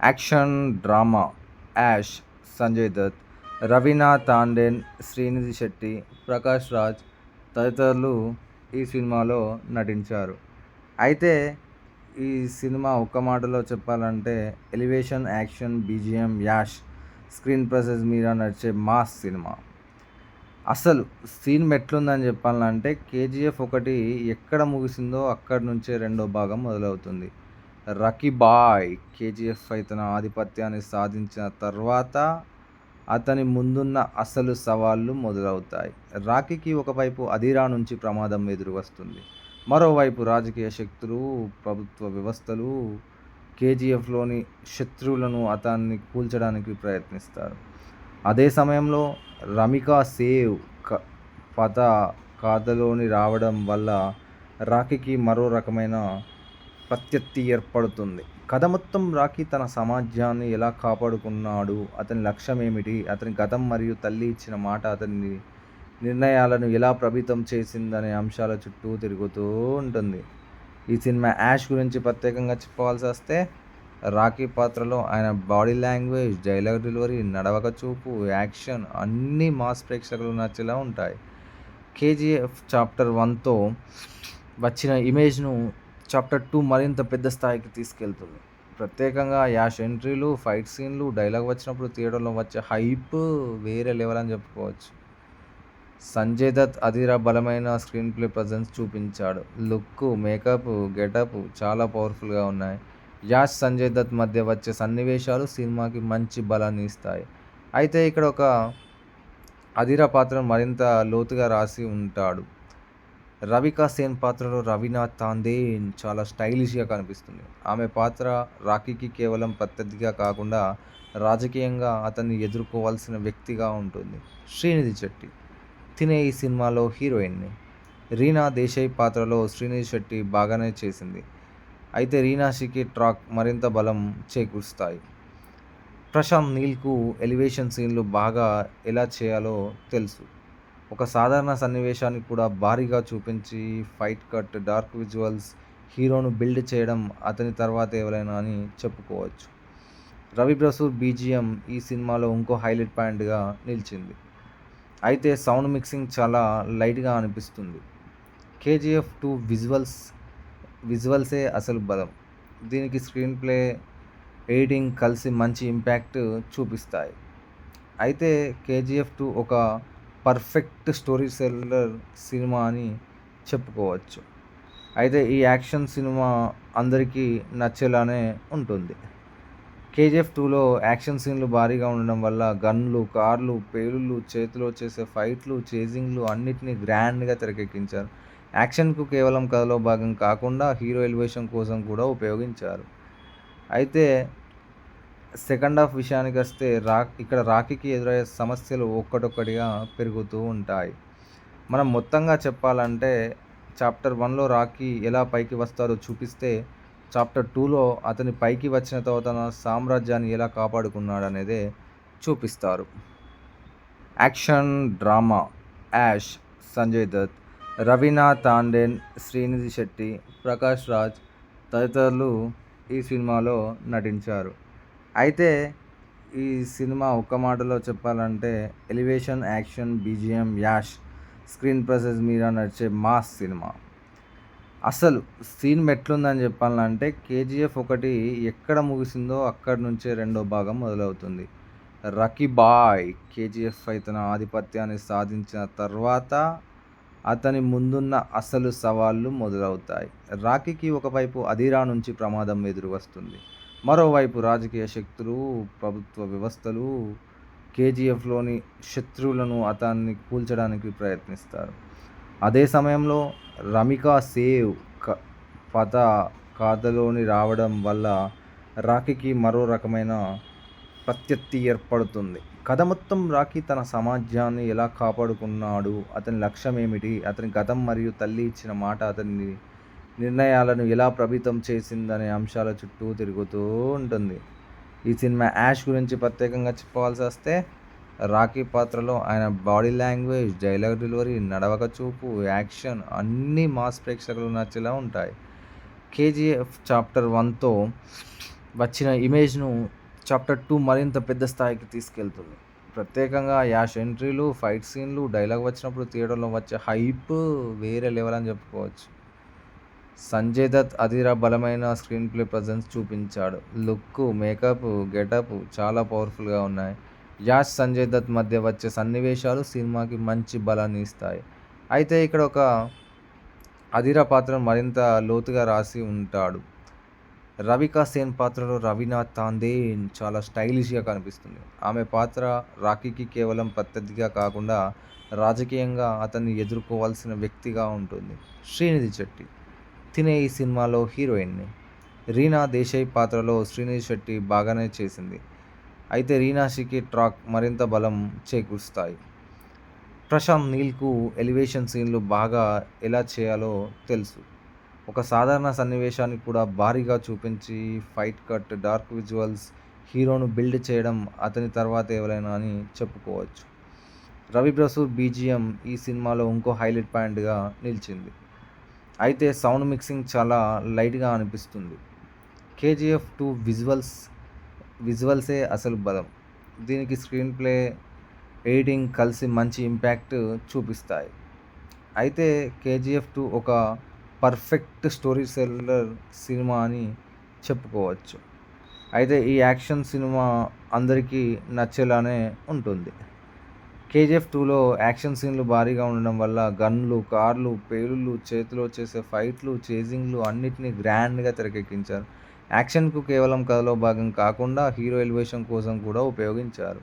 Action drama 'Yash' Sanjay Dutt, Raveena Tandon, Srinidhi Shetty, Prakash Raj తదితరులు ఈ సినిమాలో నటించారు. అయితే ఈ సినిమా ఒక్క మాటలో చెప్పాలంటే elevation, action, BGM, Yash screen presence మీద నడిచే మాస్ సినిమా. అసలు సీన్ ఎట్లుందని చెప్పాలంటే 'కేజీఎఫ్' ఒకటి ఎక్కడ ముగిసిందో అక్కడి నుంచే రెండో భాగం మొదలవుతుంది. 'రకీబాయ్' కేజీఎఫ్‌పై తన ఆధిపత్యాన్ని సాధించిన తర్వాత అతని ముందున్న అసలు సవాళ్లు మొదలవుతాయి. రాకీకి ఒకవైపు అదిరా నుంచి ప్రమాదం ఎదురువస్తుంది. మరోవైపు రాజకీయ శక్తులు, ప్రభుత్వ వ్యవస్థలు కేజీఎఫ్‌లోని శత్రువులను అతన్ని కూల్చడానికి ప్రయత్నిస్తారు. అదే సమయంలో రమిక సేవ్ కథ కథలోని రావడం వల్ల రాకీకి మరో రకమైన ప్రత్యర్థి ఏర్పడుతుంది. కథ మొత్తం రాకీ తన సమాజాన్ని ఎలా కాపాడుకున్నాడు, అతని లక్ష్యం ఏమిటి, అతని గతం మరియు తల్లి ఇచ్చిన మాట అతని నిర్ణయాలను ఎలా ప్రభావితం చేసిందనే అంశాల చుట్టూ తిరుగుతూ ఉంటుంది. ఈ సినిమా 'యాష్' గురించి ప్రత్యేకంగా చెప్పవలసి వస్తే రాకీ పాత్రలో ఆయన బాడీ లాంగ్వేజ్, డైలాగ్ డెలివరీ, నడవక చూపు, యాక్షన్ అన్నీ మాస్ ప్రేక్షకులకు నచ్చేలా ఉంటాయి. 'కేజీఎఫ్ చాప్టర్ 1తో వచ్చిన ఇమేజ్‌ను చాప్టర్ 2 మరింత పెద్ద స్థాయికి తీసుకెళ్తుంది. ప్రత్యేకంగా యాష్ ఎంట్రీలు, ఫైట్ సీన్లు, డైలాగ్ వచ్చినప్పుడు థియేటర్‌లో వచ్చే హైప్ వేరే లెవెల్ అని చెప్పుకోవచ్చు. సంజయ్ దత్ అదిరా బలమైన స్క్రీన్ ప్లే ప్రెజెన్స్ చూపించాడు. లుక్, మేకప్, గెటప్ చాలా పవర్ఫుల్‌గా ఉన్నాయి. యాష్, సంజయ్ దత్ మధ్య వచ్చే సన్నివేశాలు సినిమాకి మంచి బలాన్ని ఇస్తాయి. అయితే ఇక్కడ ఒక అదిరా పాత్రను మరింత లోతుగా రాసి ఉంటాడు. రవికా సేన్ పాత్రలో రవీనా టాండన్ చాలా స్టైలిష్‌గా కనిపిస్తుంది. ఆమె పాత్ర రాకీకి కేవలం ప్రత్యర్థిగా కాకుండా రాజకీయంగా అతన్ని ఎదుర్కోవాల్సిన వ్యక్తిగా ఉంటుంది. శ్రీనిధి శెట్టి తినే ఈ సినిమాలో హీరోయిన్. రీనా దేశాయ్ పాత్రలో శ్రీనిధి శెట్టి బాగానే చేసింది. అయితే రీనాషికి ట్రాక్ మరింత బలం చేకూరుస్తాయి. ప్రశాంత్ నీల్‌కు ఎలివేషన్ సీన్లు బాగా ఎలా చేయాలో తెలుసు. ఒక సాధారణ సన్నివేశాన్ని కూడా భారీగా చూపించి ఫైట్ కట్, డార్క్ విజువల్స్ హీరోను బిల్డ్ చేయడం అతని తర్వాత ఎవరైనా అని చెప్పుకోవచ్చు. రవి బసూర్ బీజీఎం ఈ సినిమాలో ఇంకో హైలైట్ పాయింట్‌గా నిలిచింది. అయితే సౌండ్ మిక్సింగ్ చాలా లైట్‌గా అనిపిస్తుంది. 'కేజీఎఫ్ 2' విజువల్సే అసలు బలం. దీనికి స్క్రీన్ ప్లే, ఎడిటింగ్ కలిసి మంచి ఇంపాక్ట్ చూపిస్తాయి. అయితే 'కేజీఎఫ్ 2' ఒక పర్ఫెక్ట్ స్టోరీ టెల్లర్ సినిమా అని చెప్పుకోవచ్చు. అయితే ఈ యాక్షన్ సినిమా అందరికీ నచ్చేలానే ఉంటుంది. 'కేజీఎఫ్ 2లో యాక్షన్ సీన్లు భారీగా ఉండడం వల్ల గన్లు, కార్లు, పేలుళ్లు, చేతిలో చేసే ఫైట్లు, చేజింగ్లు అన్నిటినీ గ్రాండ్‌గా తెరకెక్కించారు. యాక్షన్‌కు కేవలం కథలో భాగం కాకుండా హీరో ఎలివేషన్ కోసం కూడా ఉపయోగించారు. అయితే సెకండ్ హాఫ్ విషయానికొస్తే ఇక్కడ రాకీకి ఎదురయ్యే సమస్యలు ఒక్కొక్కటిగా పెరుగుతూ ఉంటాయి. మనం మొత్తంగా చెప్పాలంటే చాప్టర్ 1లో రాకీ ఎలా పైకి వస్తాడో చూపిస్తే, చాప్టర్ 2లో అతను పైకి వచ్చిన తర్వాత తన సామ్రాజ్యాన్ని ఎలా కాపాడుకున్నాడనేదే చూపిస్తారు. యాక్షన్ డ్రామా 'యాష్' సంజయ్ దత్, రవీనా టాండన్, శ్రీనిధి శెట్టి, ప్రకాష్ రాజ్ తదితరులు ఈ సినిమాలో నటించారు. అయితే ఈ సినిమా ఒక్క మాటలో చెప్పాలంటే elevation, action, BGM, Yash screen presence మీద నడిచే మాస్ సినిమా. అసలు సీన్ ఎట్లుందని చెప్పాలంటే 'కేజీఎఫ్' ఒకటి ఎక్కడ ముగిసిందో అక్కడి నుంచే రెండో భాగం మొదలవుతుంది. 'రకీబాయ్' కేజీఎఫ్‌పై తన ఆధిపత్యాన్ని సాధించిన తర్వాత అతని ముందున్న అసలు సవాళ్లు మొదలవుతాయి. రాకీకి ఒకవైపు అదిరా నుంచి ప్రమాదం ఎదురువస్తుంది. మరోవైపు రాజకీయ శక్తులు, ప్రభుత్వ వ్యవస్థలు కేజీఎఫ్‌లోని శత్రువులను అతన్ని కూల్చడానికి ప్రయత్నిస్తారు. అదే సమయంలో రమిక సేవ్ కథ కథలోని రావడం వల్ల రాకీకి మరో రకమైన ప్రత్యర్థి ఏర్పడుతుంది. కథ మొత్తం రాకీ తన సమాజాన్ని ఎలా కాపాడుకున్నాడు, అతని లక్ష్యం ఏమిటి, అతని గతం మరియు తల్లి ఇచ్చిన మాట అతని నిర్ణయాలను ఎలా ప్రభావితం చేసిందనే అంశాల చుట్టూ తిరుగుతూ ఉంటుంది. ఈ సినిమా 'యాష్' గురించి ప్రత్యేకంగా చెప్పవలసి వస్తే రాకీ పాత్రలో ఆయన బాడీ లాంగ్వేజ్, డైలాగ్ డెలివరీ, నడవక చూపు, యాక్షన్ అన్నీ మాస్ ప్రేక్షకులకు నచ్చేలా ఉంటాయి. 'కేజీఎఫ్ చాప్టర్ 1తో వచ్చిన ఇమేజ్‌ను చాప్టర్ 2 మరింత పెద్ద స్థాయికి తీసుకెళ్తుంది. ప్రత్యేకంగా యాష్ ఎంట్రీలు, ఫైట్ సీన్‌లు, డైలాగ్ వచ్చినప్పుడు థియేటర్‌లో వచ్చే హైప్ వేరే లెవెల్ అని చెప్పుకోవచ్చు. సంజయ్ దత్ అదిరా బలమైన స్క్రీన్ ప్లే ప్రెజెన్స్ చూపించాడు. లుక్, మేకప్, గెటప్ చాలా పవర్‌ఫుల్‌గా ఉన్నాయి. యాష్, సంజయ్ దత్ మధ్య వచ్చే సన్నివేశాలు సినిమాకి మంచి బలాన్ని ఇస్తాయి. అయితే ఇక్కడ ఒక అదిరా పాత్రను మరింత లోతుగా రాసి ఉంటాడు. రవికా సేన్ పాత్రలో రవీనా తాండేన్ చాలా స్టైలిష్‌గా కనిపిస్తుంది. ఆమె పాత్ర రాకీకి కేవలం ప్రత్యర్థిగా కాకుండా రాజకీయంగా అతన్ని ఎదుర్కోవాల్సిన వ్యక్తిగా ఉంటుంది. శ్రీనిధి శెట్టి తినే ఈ సినిమాలో హీరోయిన్ని. రీనా దేశాయ్ పాత్రలో శ్రీనిధి శెట్టి బాగానే చేసింది. అయితే రీనాషికి ట్రాక్ మరింత బలం చేకూరుస్తాయి. ప్రశాంత్ నీల్‌కు ఎలివేషన్ సీన్‌లు బాగా ఎలా చేయాలో తెలుసు. ఒక సాధారణ సన్నివేశాన్ని కూడా భారీగా చూపించి ఫైట్ కట్, డార్క్ విజువల్స్, హీరోను బిల్డ్ చేయడం అతని తర్వాత ఎవరైనా అని చెప్పుకోవచ్చు. రవి బసూర్ బీజీఎం ఈ సినిమాలో ఇంకో హైలైట్ పాయింట్‌గా నిలిచింది. అయితే సౌండ్ మిక్సింగ్ చాలా లైట్‌గా అనిపిస్తుంది. కేజీఎఫ్ 2 విజువల్సే అసలు బలం. దీనికి స్క్రీన్ ప్లే, ఎడిటింగ్ కలిసి మంచి ఇంపాక్ట్ చూపిస్తాయి. అయితే కేజీఎఫ్ 2 ఒక పర్ఫెక్ట్ స్టోరీ టెల్లర్ సినిమా అని చెప్పుకోవచ్చు. అయితే ఈ యాక్షన్ సినిమా అందరికీ నచ్చేలానే ఉంటుంది. కేజీఎఫ్ 2లో యాక్షన్ సీన్‌లు భారీగా ఉండడం వల్ల గన్‌లు, కార్లు, పేలుళ్ళు, చేతిలో చేసే ఫైట్‌లు, చేజింగ్‌లు అన్నిటిని గ్రాండ్‌గా తెరకెక్కించారు. యాక్షన్‌కు కేవలం కథలో భాగం కాకుండా హీరో ఎలివేషన్ కోసం కూడా ఉపయోగించారు.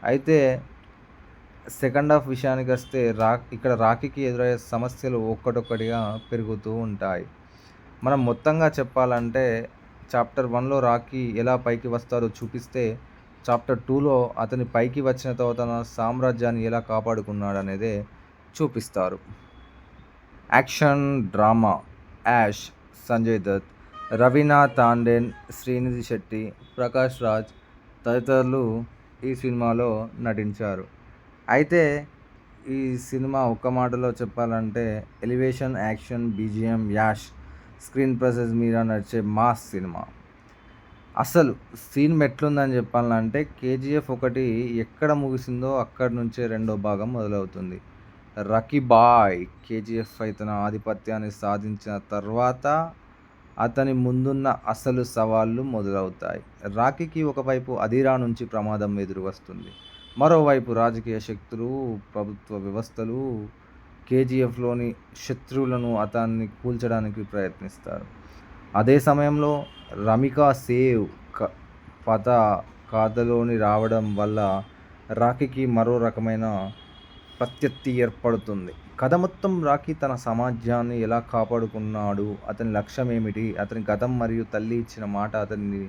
అయితే సెకండ్ హాఫ్ విషయానికొస్తే ఇక్కడ రాకీకి ఎదురయ్యే సమస్యలు ఒక్కటొక్కటిగా పెరుగుతూ ఉంటాయి. మనం మొత్తంగా చెప్పాలంటే చాప్టర్ 1లో రాకీ ఎలా పైకి వస్తాడో చూపిస్తే, చాప్టర్ 2లో అతను పైకి వచ్చిన తర్వాత తన సామ్రాజ్యాన్ని ఎలా కాపాడుకున్నాడనేదే చూపిస్తారు. యాక్షన్, డ్రామా యాష్, సంజయ్ దత్, రవీనా తాండేన్, శ్రీనిధి శెట్టి, ప్రకాష్ రాజ్ తదితరులు ఈ సినిమాలో నటించారు. అయితే ఈ సినిమా ఒక్క మాటలో చెప్పాలంటే elevation, action, BGM, Yash, screen presence మీద నడిచే మాస్ సినిమా. అసలు సీన్ ఎట్లుందని చెప్పాలంటే కేజీఎఫ్ 1 ఎక్కడ ముగిసిందో అక్కడి నుంచే రెండో భాగం మొదలవుతుంది. రకీ బాయ్ కేజీఎఫ్‌పై తన ఆధిపత్యాన్ని సాధించిన తర్వాత అతని ముందున్న అసలు సవాళ్లు మొదలవుతాయి. రాకీకి ఒకవైపు అదిరా నుంచి ప్రమాదం ఎదురువస్తుంది. మరోవైపు రాజకీయ శక్తులు, ప్రభుత్వ వ్యవస్థలు కేజీఎఫ్‌లోని శత్రువులను అతన్ని కూల్చడానికి ప్రయత్నిస్తారు. అదే సమయంలో రమికా సేవ్ పథ కథలోకి రావడం వల్ల రాకీకి మరో రకమైన ప్రత్యర్థి ఏర్పడుతుంది. కథ మొత్తం రాకీ తన సమాజాన్ని ఎలా కాపాడుకున్నాడు, అతని లక్ష్యం ఏమిటి, అతని గతం మరియు తల్లి ఇచ్చిన మాట అతని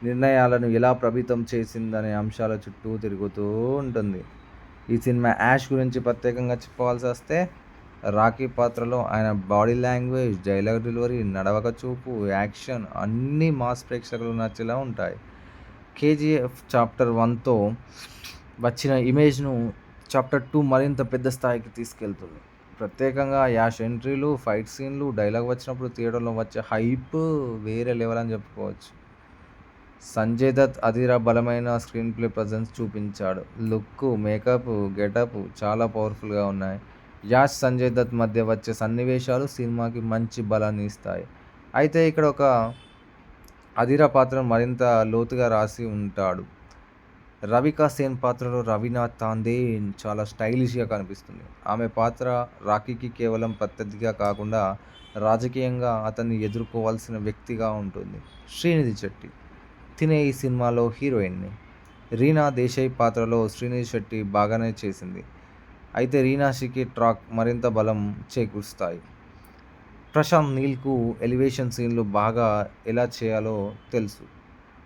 నిర్ణయాలను ఎలా ప్రభావితం చేసిందనే అంశాల చుట్టూ తిరుగుతూ ఉంటుంది. ఈ సినిమా యాష్ గురించి ప్రత్యేకంగా చెప్పవలసి వస్తే రాకీ పాత్రలో ఆయన బాడీ లాంగ్వేజ్, డైలాగ్ డెలివరీ, నడవక చూపు, యాక్షన్ అన్నీ మాస్ ప్రేక్షకులకు నచ్చేలా ఉంటాయి. కేజీఎఫ్ చాప్టర్ 1తో వచ్చిన ఇమేజ్‌ను చాప్టర్ 2 మరింత పెద్ద స్థాయికి తీసుకెళ్తుంది. ప్రత్యేకంగా యాష్ ఎంట్రీలు, ఫైట్ సీన్‌లు, డైలాగ్ వచ్చినప్పుడు థియేటర్‌లో వచ్చే హైప్ వేరే లెవెల్ అని చెప్పుకోవచ్చు. సంజయ్ దత్ అదిరా బలమైన స్క్రీన్ ప్లే ప్రెజెన్స్ చూపించాడు. లుక్, మేకప్, గెటప్ చాలా పవర్‌ఫుల్‌గా ఉన్నాయి. యాష్, సంజయ్ దత్ మధ్య వచ్చే సన్నివేశాలు సినిమాకి మంచి బలాన్ని ఇస్తాయి. అయితే ఇక్కడ ఒక అదిరా పాత్రను మరింత లోతుగా రాసి ఉంటాడు. రవికా సేన్ పాత్రలో రవీనా తాండేన్ చాలా స్టైలిష్‌గా కనిపిస్తుంది. ఆమె పాత్ర రాకీకి కేవలం ప్రత్యర్థిగా కాకుండా రాజకీయంగా అతన్ని ఎదుర్కోవాల్సిన వ్యక్తిగా ఉంటుంది. శ్రీనిధి శెట్టి తినే ఈ సినిమాలో హీరోయిన్ని. రీనా దేశాయ్ పాత్రలో శ్రీనిధి శెట్టి బాగానే చేసింది. అయితే రీనాషికి ట్రాక్ మరింత బలం చేకూరుస్తాయి. ప్రశాంత్ నీల్‌కు ఎలివేషన్ సీన్‌లు బాగా ఎలా చేయాలో తెలుసు.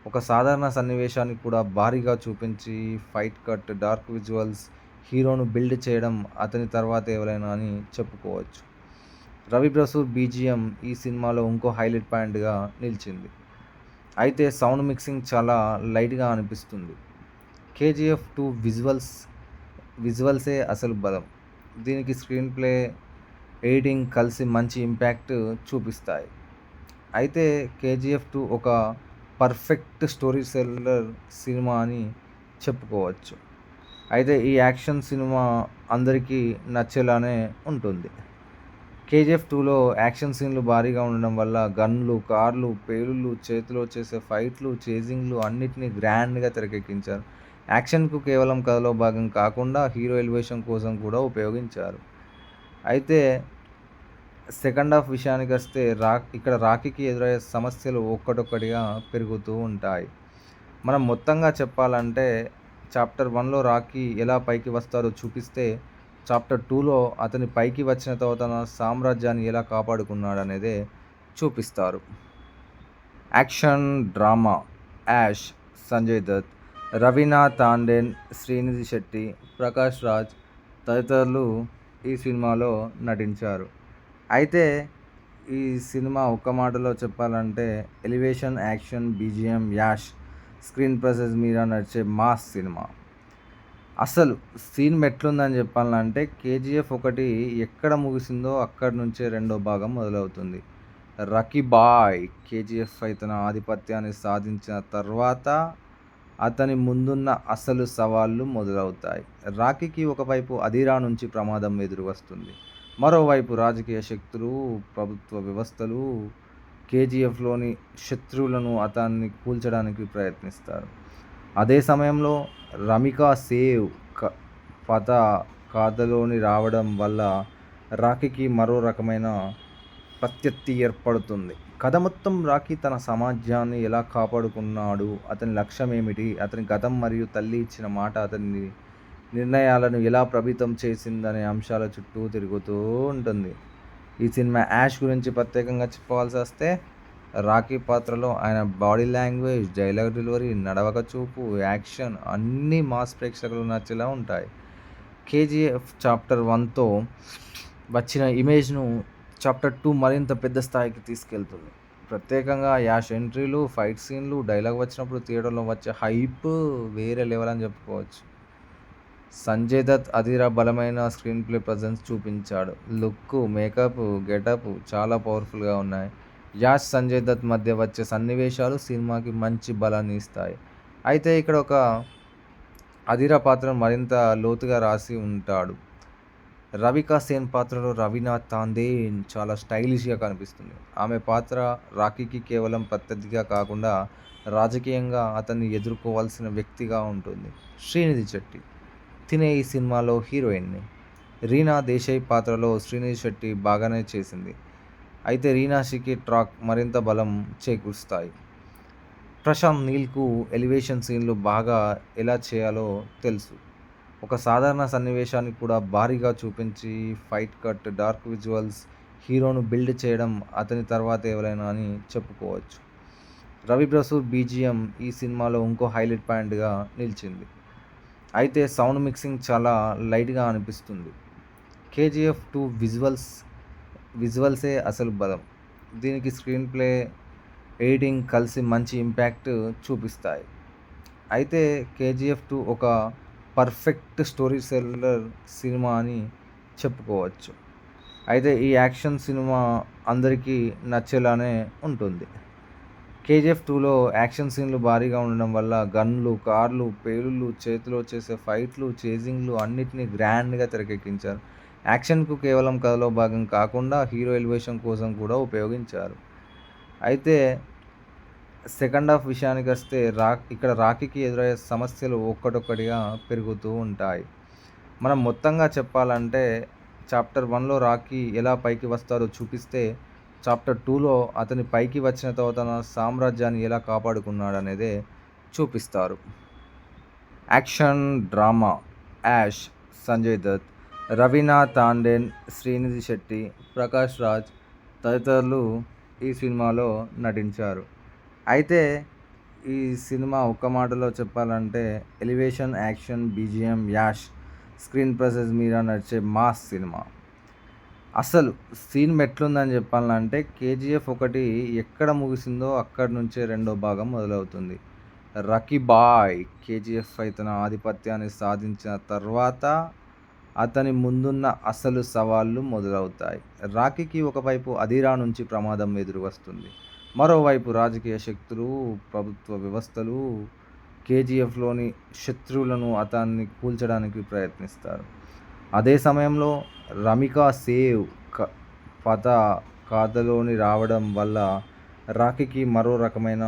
ఒక సాధారణ సన్నివేశాన్ని కూడా భారీగా చూపించి ఫైట్ కట్, డార్క్ విజువల్స్, హీరోను బిల్డ్ చేయడం అతని తర్వాత ఎవరైనా అని చెప్పుకోవచ్చు. రవి బసూర్ బీజీఎం ఈ సినిమాలో ఇంకో హైలైట్ పాయింట్‌గా నిలిచింది. అయితే సౌండ్ మిక్సింగ్ చాలా లైట్‌గా అనిపిస్తుంది. కేజీఎఫ్ 2 విజువల్సే అసలు బలం. దీనికి స్క్రీన్ ప్లే, ఎడిటింగ్ కలిసి మంచి ఇంపాక్ట్ చూపిస్తాయి. అయితే కేజీఎఫ్ 2 ఒక పర్ఫెక్ట్ స్టోరీ సెల్లర్ సినిమా అని చెప్పుకోవచ్చు. అయితే ఈ యాక్షన్ సినిమా అందరికీ నచ్చేలానే ఉంటుంది. 'కేజీఎఫ్ 2లో యాక్షన్ సీన్‌లు భారీగా ఉండడం వల్ల గన్‌లు, కార్లు, పేలుళ్ళు, చేతిలో చేసే ఫైట్‌లు, చేజింగ్‌లు అన్నిటిని గ్రాండ్‌గా తెరకెక్కించారు. యాక్షన్‌కు కేవలం కథలో భాగం కాకుండా హీరో ఎలివేషన్ కోసం కూడా ఉపయోగించారు. అయితే సెకండ్ హాఫ్ విషయానికొస్తే ఇక్కడ రాకీకి ఎదురయ్యే సమస్యలు ఒక్కటొక్కటిగా పెరుగుతూ ఉంటాయి. మనం మొత్తంగా చెప్పాలంటే చాప్టర్ 1లో రాకీ ఎలా పైకి వస్తాడో చూపిస్తే, చాప్టర్ 2లో అతని పైకి వచ్చిన తర్వాత తన సామ్రాజ్యాన్ని ఎలా కాపాడుకున్నాడనేదే చూపిస్తారు. యాక్షన్, డ్రామా 'యాష్', సంజయ్ దత్, రవీనా టాండన్, శ్రీనిధి శెట్టి, ప్రకాష్ రాజ్ తదితరులు ఈ సినిమాలో నటించారు. అయితే ఈ సినిమా ఒక్క మాటలో చెప్పాలంటే elevation, action, BGM, Yash, screen presence మీద నడిచే మాస్ సినిమా. అసలు సీన్ ఎట్లుందని చెప్పాలంటే 'కేజీఎఫ్ 1' ఎక్కడ ముగిసిందో అక్కడి నుంచే రెండో భాగం మొదలవుతుంది. రకీ భాయ్ కేజీఎఫ్పై తన ఆధిపత్యాన్ని సాధించిన తర్వాత అతని ముందున్న అసలు సవాళ్లు మొదలవుతాయి. రాకీకి ఒకవైపు అదిరా నుంచి ప్రమాదం ఎదురువస్తుంది. మరోవైపు రాజకీయ శక్తులు, ప్రభుత్వ వ్యవస్థలు కేజీఎఫ్లోని శత్రువులను అతన్ని కూల్చడానికి ప్రయత్నిస్తారు. అదే సమయంలో రమికా సేవ్ కథ కథలోని రావడం వల్ల రాకీకి మరో రకమైన ప్రత్యర్థి ఏర్పడుతుంది. కథ మొత్తం రాకీ తన సమాజాన్ని ఎలా కాపాడుకున్నాడు, అతని లక్ష్యం ఏమిటి, అతని గతం మరియు తల్లి ఇచ్చిన మాట అతని నిర్ణయాలను ఎలా ప్రభావితం చేసిందనే అంశాల చుట్టూ తిరుగుతూ ఉంటుంది. ఈ సినిమా 'యాష్' గురించి ప్రత్యేకంగా చెప్పవలసి వస్తే, రాకీ పాత్రలో ఆయన బాడీ లాంగ్వేజ్, డైలాగ్ డెలివరీ, నడవక చూపు, యాక్షన్ అన్నీ మాస్ ప్రేక్షకులకు నచ్చేలా ఉంటాయి. 'కేజీఎఫ్ చాప్టర్ 1తో వచ్చిన ఇమేజ్ను చాప్టర్ 2 మరింత పెద్ద స్థాయికి తీసుకెళ్తుంది. ప్రత్యేకంగా యాష్ ఎంట్రీలు, ఫైట్ సీన్లు, డైలాగ్ వచ్చినప్పుడు థియేటర్లో వచ్చే హైప్ వేరే లెవెల్ అని చెప్పుకోవచ్చు. సంజయ్ దత్ అదిరా బలమైన స్క్రీన్ ప్లే ప్రజెన్స్ చూపించాడు. లుక్, మేకప్, గెటప్ చాలా పవర్ఫుల్గా ఉన్నాయి. యాష్, సంజయ్ దత్ మధ్య వచ్చే సన్నివేశాలు సినిమాకి మంచి బలాన్ని ఇస్తాయి. అయితే ఇక్కడ ఒక అదిరా పాత్రను మరింత లోతుగా రాసి ఉంటాడు. రవికా సేన్ పాత్రలో రవీనా టాండన్ చాలా స్టైలిష్గా కనిపిస్తుంది. ఆమె పాత్ర రాకీకి కేవలం ప్రత్యర్థిగా కాకుండా రాజకీయంగా అతన్ని ఎదుర్కోవాల్సిన వ్యక్తిగా ఉంటుంది. శ్రీనిధి శెట్టి తినే ఈ సినిమాలో హీరోయిన్ని. రీనా దేశాయ్ పాత్రలో శ్రీనిధి శెట్టి బాగానే చేసింది. అయితే రీనాషికి ట్రాక్ మరింత బలం చేకూరుస్తాయి. ప్రశాంత్ నీల్కు ఎలివేషన్ సీన్లు బాగా ఎలా చేయాలో తెలుసు. ఒక సాధారణ సన్నివేశాన్ని కూడా భారీగా చూపించి ఫైట్ కట్, డార్క్ విజువల్స్ హీరోను బిల్డ్ చేయడం అతని తర్వాత ఎవరైనా అని చెప్పుకోవచ్చు. రవి బసూర్ బీజీఎం ఈ సినిమాలో ఇంకో హైలైట్ పాయింట్గా నిలిచింది. అయితే సౌండ్ మిక్సింగ్ చాలా లైట్గా అనిపిస్తుంది. కేజీఎఫ్ 2 విజువల్సే అసలు బలం. దీనికి స్క్రీన్ ప్లే, ఎడిటింగ్ కలిసి మంచి ఇంపాక్ట్ చూపిస్తాయి. అయితే కేజీఎఫ్ 2 ఒక పర్ఫెక్ట్ స్టోరీ సెల్లర్ సినిమా అని చెప్పుకోవచ్చు. అయితే ఈ యాక్షన్ సినిమా అందరికీ నచ్చేలానే ఉంటుంది. 'కేజీఎఫ్ 2లో యాక్షన్ సీన్‌లు భారీగా ఉండడం వల్ల గన్‌లు, కార్లు, పేలుళ్ళు, చేతిలో చేసే ఫైట్‌లు, చేజింగ్‌లు అన్నిటిని గ్రాండ్‌గా తెరకెక్కించారు. యాక్షన్‌కు కేవలం కథలో భాగం కాకుండా హీరో ఎలివేషన్ కోసం కూడా ఉపయోగించారు. అయితే సెకండ్ హాఫ్ విషయానికొస్తే ఇక్కడ రాకీకి ఎదురయ్యే సమస్యలు ఒక్కటొక్కటిగా పెరుగుతూ ఉంటాయి. మనం మొత్తంగా చెప్పాలంటే చాప్టర్ 1లో రాకీ ఎలా పైకి వస్తాడో చూపిస్తే, చాప్టర్ 2లో అతని పైకి వచ్చిన తర్వాత తన సామ్రాజ్యాన్ని ఎలా కాపాడుకున్నాడనేదే చూపిస్తారు. యాక్షన్, డ్రామా 'యాష్', సంజయ్ దత్, రవీనా టాండన్, శ్రీనిధి శెట్టి, ప్రకాష్ రాజ్ తదితరులు ఈ సినిమాలో నటించారు. అయితే ఈ సినిమా ఒక్క మాటలో చెప్పాలంటే elevation, action, BGM, Yash, screen presence మీద నడిచే మాస్ సినిమా. అసలు సీన్ ఎట్లుందని చెప్పాలంటే 'కేజీఎఫ్ 1' ఎక్కడ ముగిసిందో అక్కడి నుంచే రెండో భాగం మొదలవుతుంది. రకీ భాయ్ కేజీఎఫ్పై తన ఆధిపత్యాన్ని సాధించిన తర్వాత అతని ముందున్న అసలు సవాళ్లు మొదలవుతాయి. రాకీకి ఒకవైపు అదిరా నుంచి ప్రమాదం ఎదురువస్తుంది. మరోవైపు రాజకీయ శక్తులు, ప్రభుత్వ వ్యవస్థలు కేజీఎఫ్‌లోని శత్రువులను అతన్ని కూల్చడానికి ప్రయత్నిస్తారు. అదే సమయంలో రమిక సేవ్ క కథ కథలోని రావడం వల్ల రాకీకి మరో రకమైన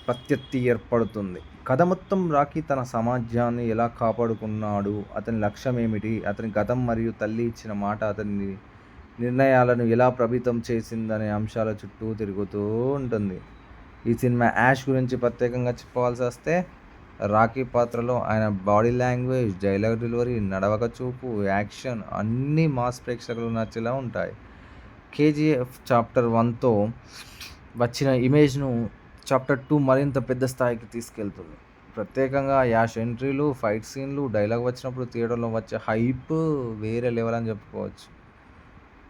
ప్రత్యర్థి ఏర్పడుతుంది. కథ మొత్తం రాకీ తన సమాజాన్ని ఎలా కాపాడుకున్నాడు, అతని లక్ష్యం ఏమిటి, అతని గతం మరియు తల్లి ఇచ్చిన మాట అతని నిర్ణయాలను ఎలా ప్రభావితం చేసిందనే అంశాల చుట్టూ తిరుగుతూ ఉంటుంది. ఈ సినిమా యాష్ గురించి ప్రత్యేకంగా చెప్పవలసి వస్తే రాకీ పాత్రలో ఆయన బాడీ లాంగ్వేజ్, డైలాగ్ డెలివరీ, నడవక చూపు, యాక్షన్ అన్నీ మాస్ ప్రేక్షకులకు నచ్చేలా ఉంటాయి. కేజీఎఫ్ చాప్టర్ 1తో వచ్చిన ఇమేజ్ను చాప్టర్ 2 మరింత పెద్ద స్థాయికి తీసుకెళ్తుంది. ప్రత్యేకంగా యాష్ ఎంట్రీలు, ఫైట్ సీన్లు, డైలాగ్ వచ్చినప్పుడు థియేటర్లో వచ్చే హైప్ వేరే లెవెల్ అని చెప్పుకోవచ్చు.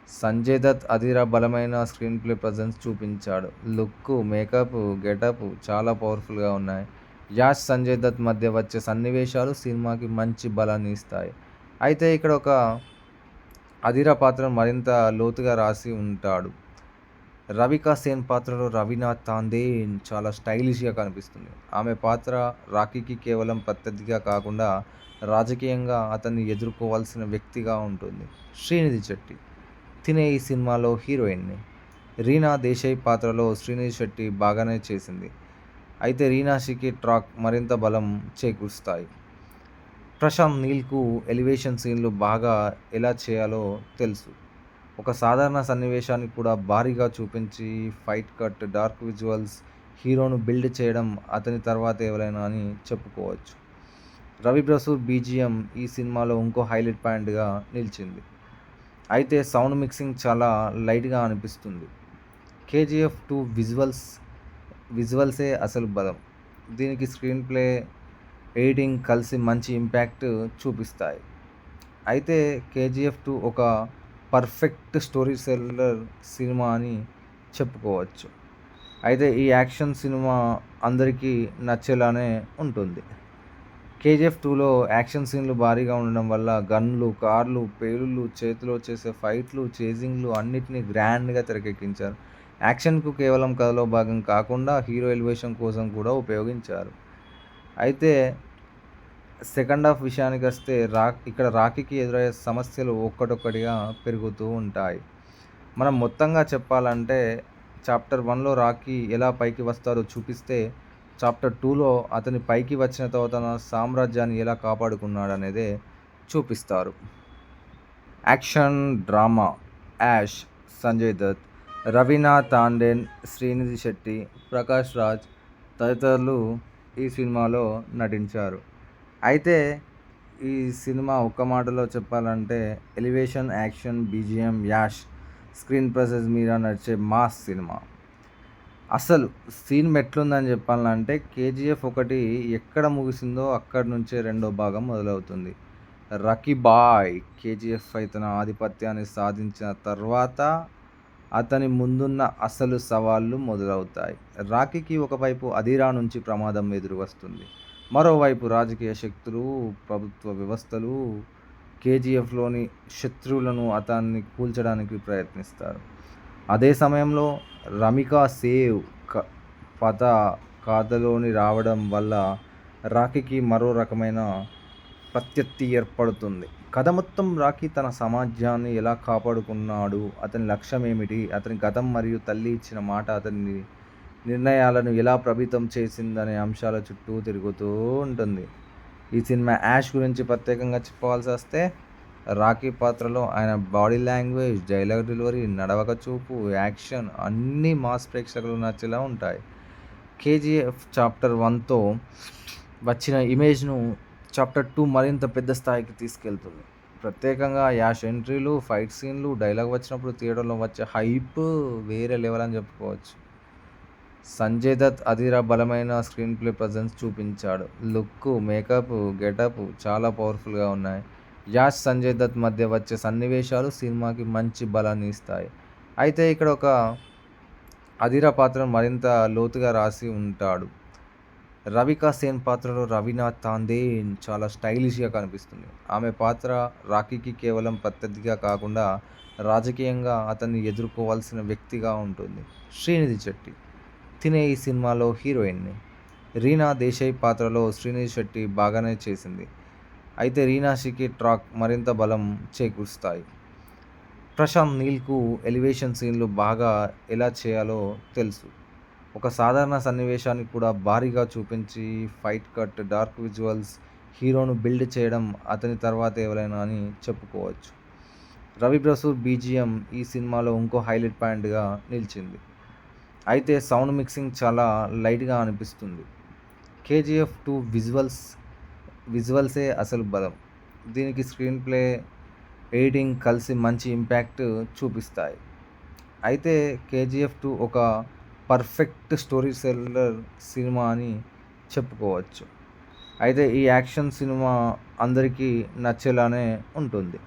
సంజయ్ దత్ అదిరా బలమైన స్క్రీన్ ప్లే ప్రజెన్స్ చూపించాడు. లుక్, మేకప్, గెటప్ చాలా పవర్ఫుల్గా ఉన్నాయి. యాష్, సంజయ్ దత్ మధ్య వచ్చే సన్నివేశాలు సినిమాకి మంచి బలాన్ని ఇస్తాయి. అయితే ఇక్కడ ఒక అదిరా పాత్రను మరింత లోతుగా రాసి ఉంటాడు. రవికా సేన్ పాత్రలో రవీనా తాండేన్ చాలా స్టైలిష్గా కనిపిస్తుంది. ఆమె పాత్ర రాకీకి కేవలం ప్రత్యర్థిగా కాకుండా రాజకీయంగా అతన్ని ఎదుర్కోవాల్సిన వ్యక్తిగా ఉంటుంది. శ్రీనిధి శెట్టి తినే ఈ సినిమాలో హీరోయిన్ని. రీనా దేశాయ్ పాత్రలో శ్రీనిధి శెట్టి బాగానే చేసింది. అయితే రీనాషికి ట్రాక్ మరింత బలం చేకూరుస్తాయి. ప్రశాంత్ నీల్కు ఎలివేషన్ సీన్లు బాగా ఎలా చేయాలో తెలుసు. ఒక సాధారణ సన్నివేశాన్ని కూడా భారీగా చూపించి ఫైట్ కట్, డార్క్ విజువల్స్ హీరోను బిల్డ్ చేయడం అతని తర్వాత ఎవరైనా అని చెప్పుకోవచ్చు. రవి బసూర్ బీజిఎం ఈ సినిమాలో ఇంకో హైలైట్ పాయింట్గా నిలిచింది. అయితే సౌండ్ మిక్సింగ్ చాలా లైట్గా అనిపిస్తుంది. కేజీఎఫ్ 2 విజువల్సే అసలు బలం. దీనికి స్క్రీన్ ప్లే, ఎడిటింగ్ కలిసి మంచి ఇంపాక్ట్ చూపిస్తాయి. అయితే కేజీఎఫ్ 2 ఒక పర్ఫెక్ట్ స్టోరీ టెల్లర్ సినిమా అని చెప్పుకోవచ్చు. అయితే ఈ యాక్షన్ సినిమా అందరికీ నచ్చేలానే ఉంటుంది. కేజీఎఫ్ 2లో యాక్షన్ సీన్లు భారీగా ఉండడం వల్ల గన్లు, కార్లు, పేలుళ్ళు, చేతిలో చేసే ఫైట్లు, చేజింగ్లు అన్నిటినీ గ్రాండ్గా తెరకెక్కించారు. యాక్షన్కు కేవలం కథలో భాగం కాకుండా హీరో ఎలివేషన్ కోసం కూడా ఉపయోగించారు. అయితే సెకండ్ హాఫ్ విషయానికి వస్తే ఇక్కడ రాకీకి ఎదురయ్యే సమస్యలు ఒక్కటొక్కటిగా పెరుగుతూ ఉంటాయి. మనం మొత్తంగా చెప్పాలంటే చాప్టర్ 1లో రాకీ ఎలా పైకి వస్తారో చూపిస్తే, చాప్టర్ 2లో అతని పైకి వచ్చిన తర్వాత తన సామ్రాజ్యాన్ని ఎలా కాపాడుకున్నాడనేదే చూపిస్తారు. యాక్షన్, డ్రామా యాష్, సంజయ్ దత్, రవీనా తాండేన్, శ్రీనిధి శెట్టి, ప్రకాష్ రాజ్ తదితరులు ఈ సినిమాలో నటించారు. అయితే ఈ సినిమా ఒక్క మాటలో చెప్పాలంటే elevation, action, BGM, Yash screen presence మీద నడిచే మాస్ సినిమా. అసలు సీన్ ఎట్లుందని చెప్పాలంటే కేజీఎఫ్ 1 ఎక్కడ ముగిసిందో అక్కడి నుంచే రెండో భాగం మొదలవుతుంది. రకీబాయ్ కేజీఎఫ్పై తన ఆధిపత్యాన్ని సాధించిన తర్వాత అతని ముందున్న అసలు సవాళ్లు మొదలవుతాయి. రాకీకి ఒకవైపు అదిరా నుంచి ప్రమాదం ఎదురు వస్తుంది. మరోవైపు రాజకీయ శక్తులు, ప్రభుత్వ వ్యవస్థలు కేజీఎఫ్‌లోని శత్రువులను అతన్ని కూల్చడానికి ప్రయత్నిస్తారు. అదే సమయంలో రమిక సేవ్ కథలోని రావడం వల్ల రాకీకి మరో రకమైన ప్రత్యర్థి ఏర్పడుతుంది. కథ మొత్తం రాకీ తన సమాజాన్ని ఎలా కాపాడుకున్నాడు, అతని లక్ష్యం ఏమిటి, అతని గతం మరియు తల్లి ఇచ్చిన మాట అతని నిర్ణయాలను ఎలా ప్రభావితం చేసిందనే అంశాల చుట్టూ తిరుగుతూ ఉంటుంది. ఈ సినిమా యాష్ గురించి ప్రత్యేకంగా చెప్పవలసి వస్తే రాకీ పాత్రలో ఆయన బాడీ లాంగ్వేజ్, డైలాగ్ డెలివరీ, నడవక చూపు, యాక్షన్ అన్నీ మాస్ ప్రేక్షకులకు నచ్చేలా ఉంటాయి. కేజీఎఫ్ చాప్టర్ 1తో వచ్చిన ఇమేజ్ను చాప్టర్ 2 మరింత పెద్ద స్థాయికి తీసుకెళ్తుంది. ప్రత్యేకంగా యాష్ ఎంట్రీలు, ఫైట్ సీన్లు, డైలాగ్ వచ్చినప్పుడు థియేటర్లో వచ్చే హైప్ వేరే లెవెల్ అని చెప్పుకోవచ్చు. సంజయ్ దత్ అదిరా బలమైన స్క్రీన్ ప్లే ప్రజెన్స్ చూపించాడు. లుక్, మేకప్, గెటప్ చాలా పవర్ఫుల్గా ఉన్నాయి. యాష్, సంజయ్ దత్ మధ్య వచ్చే సన్నివేశాలు సినిమాకి మంచి బలాన్ని ఇస్తాయి. అయితే ఇక్కడ ఒక అదిరా పాత్రను మరింత లోతుగా రాసి ఉంటాడు. రవికా సేన్ పాత్రలో రవీనా తాండేన్ చాలా స్టైలిష్గా కనిపిస్తుంది. ఆమె పాత్ర రాకీకి కేవలం ప్రత్యర్థిగా కాకుండా రాజకీయంగా అతన్ని ఎదుర్కోవాల్సిన వ్యక్తిగా ఉంటుంది. శ్రీనిధి శెట్టి తినే ఈ సినిమాలో హీరోయిన్ని. రీనా దేశాయ్ పాత్రలో శ్రీనిధి శెట్టి బాగానే చేసింది. అయితే రీనాషికి ట్రాక్ మరింత బలం చేకూరుస్తాయి. ప్రశాంత్ నీల్‌కు ఎలివేషన్ సీన్‌లు బాగా ఎలా చేయాలో తెలుసు. ఒక సాధారణ సన్నివేశాన్ని కూడా భారీగా చూపించి ఫైట్ కట్, డార్క్ విజువల్స్, హీరోను బిల్డ్ చేయడం అతని తర్వాతే ఎవరైనా అని చెప్పుకోవచ్చు. రవి బసూర్ బీజీఎం ఈ సినిమాలో ఇంకో హైలైట్ పాయింట్‌గా నిలిచింది. అయితే సౌండ్ మిక్సింగ్ చాలా లైట్‌గా అనిపిస్తుంది. 'కేజీఎఫ్ 2' విజువల్సే అసలు బలం. దీనికి స్క్రీన్ ప్లే, ఎడిటింగ్ కలిసి మంచి ఇంపాక్ట్ చూపిస్తాయి. అయితే 'కేజీఎఫ్ 2' ఒక పర్ఫెక్ట్ స్టోరీ టెల్లర్ సినిమా అని చెప్పుకోవచ్చు. అయితే ఈ యాక్షన్ సినిమా అందరికీ నచ్చేలానే ఉంటుంది.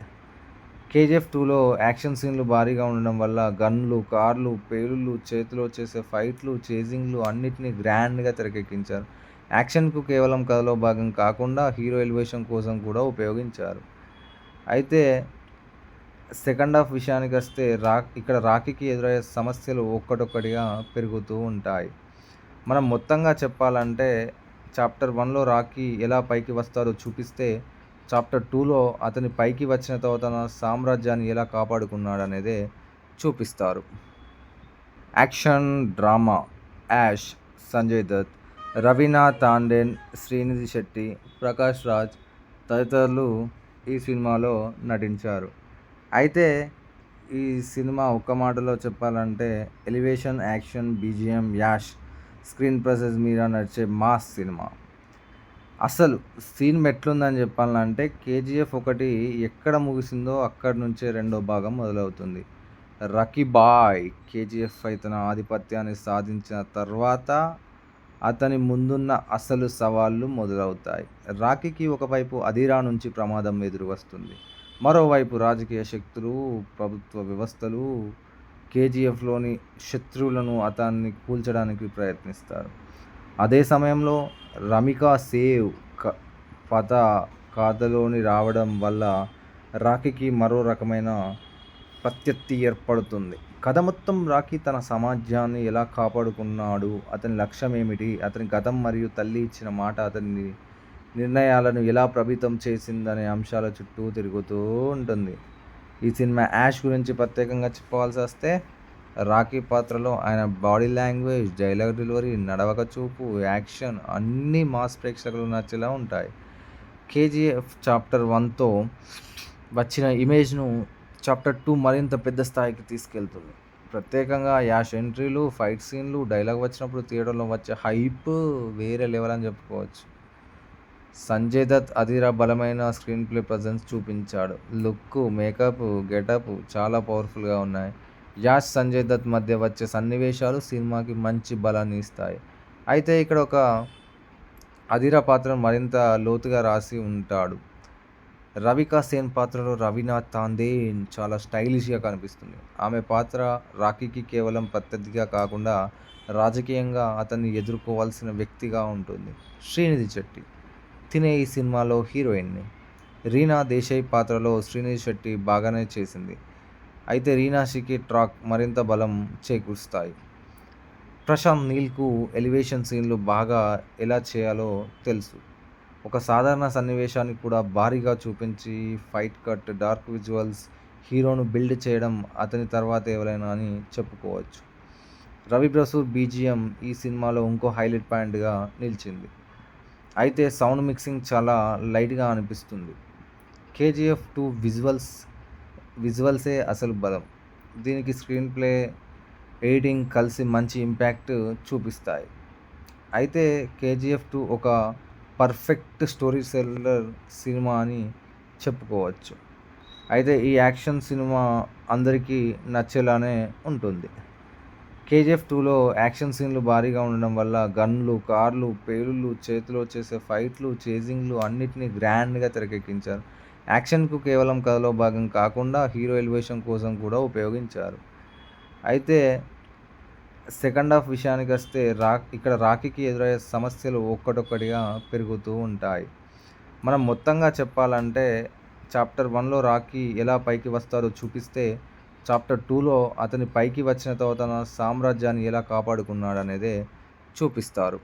'కేజీఎఫ్ 2'లో యాక్షన్ సీన్‌లు భారీగా ఉండడం వల్ల గన్‌లు, కార్లు, పేలుళ్లు, చేతిలో చేసే ఫైట్‌లు, చేజింగ్‌లు అన్నిటిని గ్రాండ్‌గా తెరకెక్కించారు. యాక్షన్‌కు కేవలం కథలో భాగం కాకుండా హీరో ఎలివేషన్ కోసం కూడా ఉపయోగించారు. అయితే సెకండ్ హాఫ్ విషయానికొస్తే ఇక్కడ రాకీకి ఎదురయ్యే సమస్యలు ఒక్కొక్కటిగా పెరుగుతూ ఉంటాయి. మనం మొత్తంగా చెప్పాలంటే చాప్టర్ 1లో రాకీ ఎలా పైకి వస్తాడో చూపిస్తే, చాప్టర్ 2లో అతను పైకి వచ్చిన తర్వాత తన సామ్రాజ్యాన్ని ఎలా కాపాడుకున్నాడనేదే చూపిస్తారు. యాక్షన్, డ్రామా 'యాష్', సంజయ్ దత్, రవీనా టాండన్, శ్రీనిధి శెట్టి, ప్రకాష్ రాజ్ తదితరులు ఈ సినిమాలో నటించారు. అయితే ఈ సినిమా ఒక్క మాటలో చెప్పాలంటే elevation, action, BGM, Yash, screen presence మీద నడిచే మాస్ సినిమా. అసలు సీన్ ఎట్లుందని చెప్పాలంటే 'కేజీఎఫ్ 1' ఎక్కడ ముగిసిందో అక్కడి నుంచే రెండో భాగం మొదలవుతుంది. రకీ భాయ్ కేజీఎఫ్పై తన ఆధిపత్యాన్ని సాధించిన తర్వాత అతని ముందున్న అసలు సవాళ్లు మొదలవుతాయి. రాకీకి ఒకవైపు అధీరా నుంచి ప్రమాదం ఎదురువస్తుంది. మరోవైపు రాజకీయ శక్తులు, ప్రభుత్వ వ్యవస్థలు కేజీఎఫ్లోని శత్రువులను అతన్ని కూల్చడానికి ప్రయత్నిస్తారు. అదే సమయంలో రమికా సేవ్ కథ కథలోని రావడం వల్ల రాకీకి మరో రకమైన ప్రత్యర్థి ఏర్పడుతుంది. కథ మొత్తం రాకీ తన సమాజాన్ని ఎలా కాపాడుకున్నాడు, అతని లక్ష్యం ఏమిటి, అతని గతం మరియు తల్లి ఇచ్చిన మాట అతని నిర్ణయాలను ఎలా ప్రభావితం చేసిందనే అంశాల చుట్టూ తిరుగుతూ ఉంటుంది. ఈ సినిమా 'యాష్' గురించి ప్రత్యేకంగా చెప్పవలసి వస్తే రాకీ పాత్రలో ఆయన బాడీ లాంగ్వేజ్, డైలాగ్ డెలివరీ, నడవక చూపు, యాక్షన్ అన్నీ మాస్ ప్రేక్షకులకు నచ్చేలా ఉంటాయి. 'కేజీఎఫ్ చాప్టర్ 1తో వచ్చిన ఇమేజ్‌ను చాప్టర్ 2 మరింత పెద్ద స్థాయికి తీసుకెళ్తుంది. ప్రత్యేకంగా యాష్ ఎంట్రీలు, ఫైట్ సీన్లు, డైలాగ్ వచ్చినప్పుడు థియేటర్లో వచ్చే హైప్ వేరే లెవెల్ అని చెప్పుకోవచ్చు. సంజయ్ దత్ అధీరా బలమైన స్క్రీన్ ప్లే ప్రెజెన్స్ చూపించాడు. లుక్, మేకప్, గెటప్ చాలా పవర్ఫుల్గా ఉన్నాయి. యాష్, సంజయ్ దత్ మధ్య వచ్చే సన్నివేశాలు సినిమాకి మంచి బలాన్ని ఇస్తాయి. అయితే ఇక్కడ ఒక అధీరా పాత్రను మరింత లోతుగా రాసి ఉంటాడు. రవికా సేన్ పాత్రలో రవీనా టాండన్ చాలా స్టైలిష్గా కనిపిస్తుంది. ఆమె పాత్ర రాకీకి కేవలం ప్రత్యర్థిగా కాకుండా రాజకీయంగా అతన్ని ఎదుర్కోవాల్సిన వ్యక్తిగా ఉంటుంది. శ్రీనిధి శెట్టి తినే ఈ సినిమాలో హీరోయిన్ని. రీనా దేశాయ్ పాత్రలో శ్రీనిధి శెట్టి బాగానే చేసింది. అయితే రీనాషికి ట్రాక్ మరింత బలం చేకూరుస్తాయి. ప్రశాంత్ నీల్‌కు ఎలివేషన్ సీన్‌లు బాగా ఎలా చేయాలో తెలుసు. ఒక సాధారణ సన్నివేశాన్ని కూడా భారీగా చూపించి ఫైట్ కట్, డార్క్ విజువల్స్, హీరోను బిల్డ్ చేయడం అతని తర్వాతే ఎవరైనా అని చెప్పుకోవచ్చు. రవి బసూర్ బీజీఎం ఈ సినిమాలో ఇంకో హైలైట్ పాయింట్‌గా నిలిచింది. అయితే సౌండ్ మిక్సింగ్ చాలా లైట్‌గా అనిపిస్తుంది. 'కేజీఎఫ్ 2' విజువల్సే అసలు బలం. దీనికి స్క్రీన్ ప్లే, ఎడిటింగ్ కలిసి మంచి ఇంపాక్ట్ చూపిస్తాయి. అయితే 'కేజీఎఫ్ 2' ఒక పర్ఫెక్ట్ స్టోరీ టెల్లర్ సినిమా అని చెప్పుకోవచ్చు. అయితే ఈ యాక్షన్ సినిమా అందరికీ నచ్చేలానే ఉంటుంది. 'కేజీఎఫ్ 2'లో యాక్షన్ సీన్‌లు భారీగా ఉండడం వల్ల గన్‌లు, కార్లు, పేలుళ్లు, చేతిలో చేసే ఫైట్‌లు, చేజింగ్‌లు అన్నిటిని గ్రాండ్‌గా తెరకెక్కించారు. యాక్షన్‌కు కేవలం కథలో భాగం కాకుండా హీరో ఎలివేషన్ కోసం కూడా ఉపయోగించారు. అయితే సెకండ్ హాఫ్ విషయానికొస్తే ఇక్కడ రాకీకి ఎదురయ్యే సమస్యలు ఒక్కొక్కటిగా పెరుగుతూ ఉంటాయి. మనం మొత్తంగా చెప్పాలంటే చాప్టర్ 1లో రాకీ ఎలా పైకి వస్తాడో చూపిస్తే, చాప్టర్ 2లో అతని పైకి వచ్చిన తర్వాత తన సామ్రాజ్యాన్ని ఎలా కాపాడుకున్నాడనేదే చూపిస్తారు.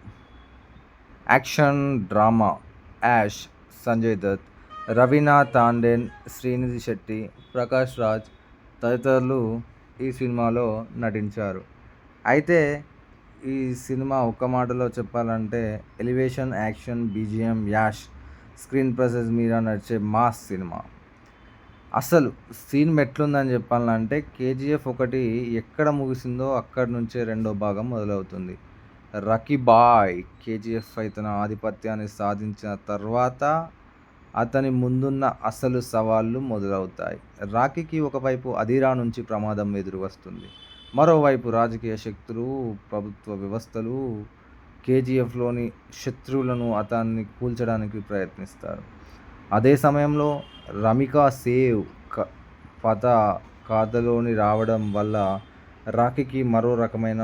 యాక్షన్ డ్రామా యాష్, సంజయ్ దత్, రవీనా టాండన్, శ్రీనిధి శెట్టి, ప్రకాష్ రాజ్ తదితరులు ఈ సినిమాలో నటించారు. అయితే ఈ సినిమా ఒక్క మాటలో చెప్పాలంటే elevation, action, BGM, Yash, screen presence మీద నడిచే మాస్ సినిమా. అసలు సీన్ ఎట్లుందని చెప్పాలంటే కేజీఎఫ్ ఒకటి ఎక్కడ ముగిసిందో అక్కడి నుంచే రెండో భాగం మొదలవుతుంది. రకీ బాయ్ కేజీఎఫ్ పై తన ఆధిపత్యాన్ని సాధించిన తర్వాత అతని ముందున్న అసలు సవాళ్లు మొదలవుతాయి. రాకీకి ఒకవైపు అదిరా నుంచి ప్రమాదం ఎదురు వస్తుంది. మరోవైపు రాజకీయ శక్తులు, ప్రభుత్వ వ్యవస్థలు కేజీఎఫ్లోని శత్రువులను అతన్ని కూల్చడానికి ప్రయత్నిస్తారు. అదే సమయంలో రమిక సేవ్ పత కథలోని రావడం వల్ల రాకీకి మరో రకమైన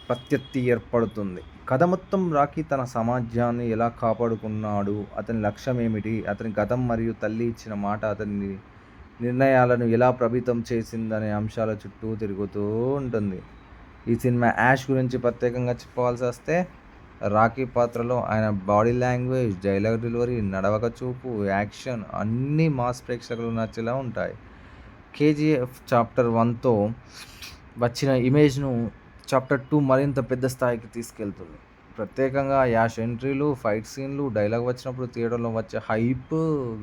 ప్రత్యర్థి ఏర్పడుతుంది. కథ మొత్తం రాకీ తన సమాజాన్ని ఎలా కాపాడుకున్నాడు, అతని లక్ష్యం ఏమిటి, అతని గతం మరియు తల్లి ఇచ్చిన మాట అతని నిర్ణయాలను ఎలా ప్రభావితం చేసిందనే అంశాల చుట్టూ తిరుగుతూ ఉంటుంది. ఈ సినిమా యాష్ గురించి ప్రత్యేకంగా చెప్పవలసి వస్తే రాకీ పాత్రలో ఆయన బాడీ లాంగ్వేజ్, డైలాగ్ డెలివరీ, నడవక చూపు, యాక్షన్ అన్నీ మాస్ ప్రేక్షకులు నచ్చేలా ఉంటాయి. కేజీఎఫ్ చాప్టర్ 1తో వచ్చిన ఇమేజ్ను చాప్టర్ 2 మరింత పెద్ద స్థాయికి తీసుకెళ్తుంది. ప్రత్యేకంగా యాష్ ఎంట్రీలు, ఫైట్ సీన్లు, డైలాగ్ వచ్చినప్పుడు థియేటర్లో వచ్చే హైప్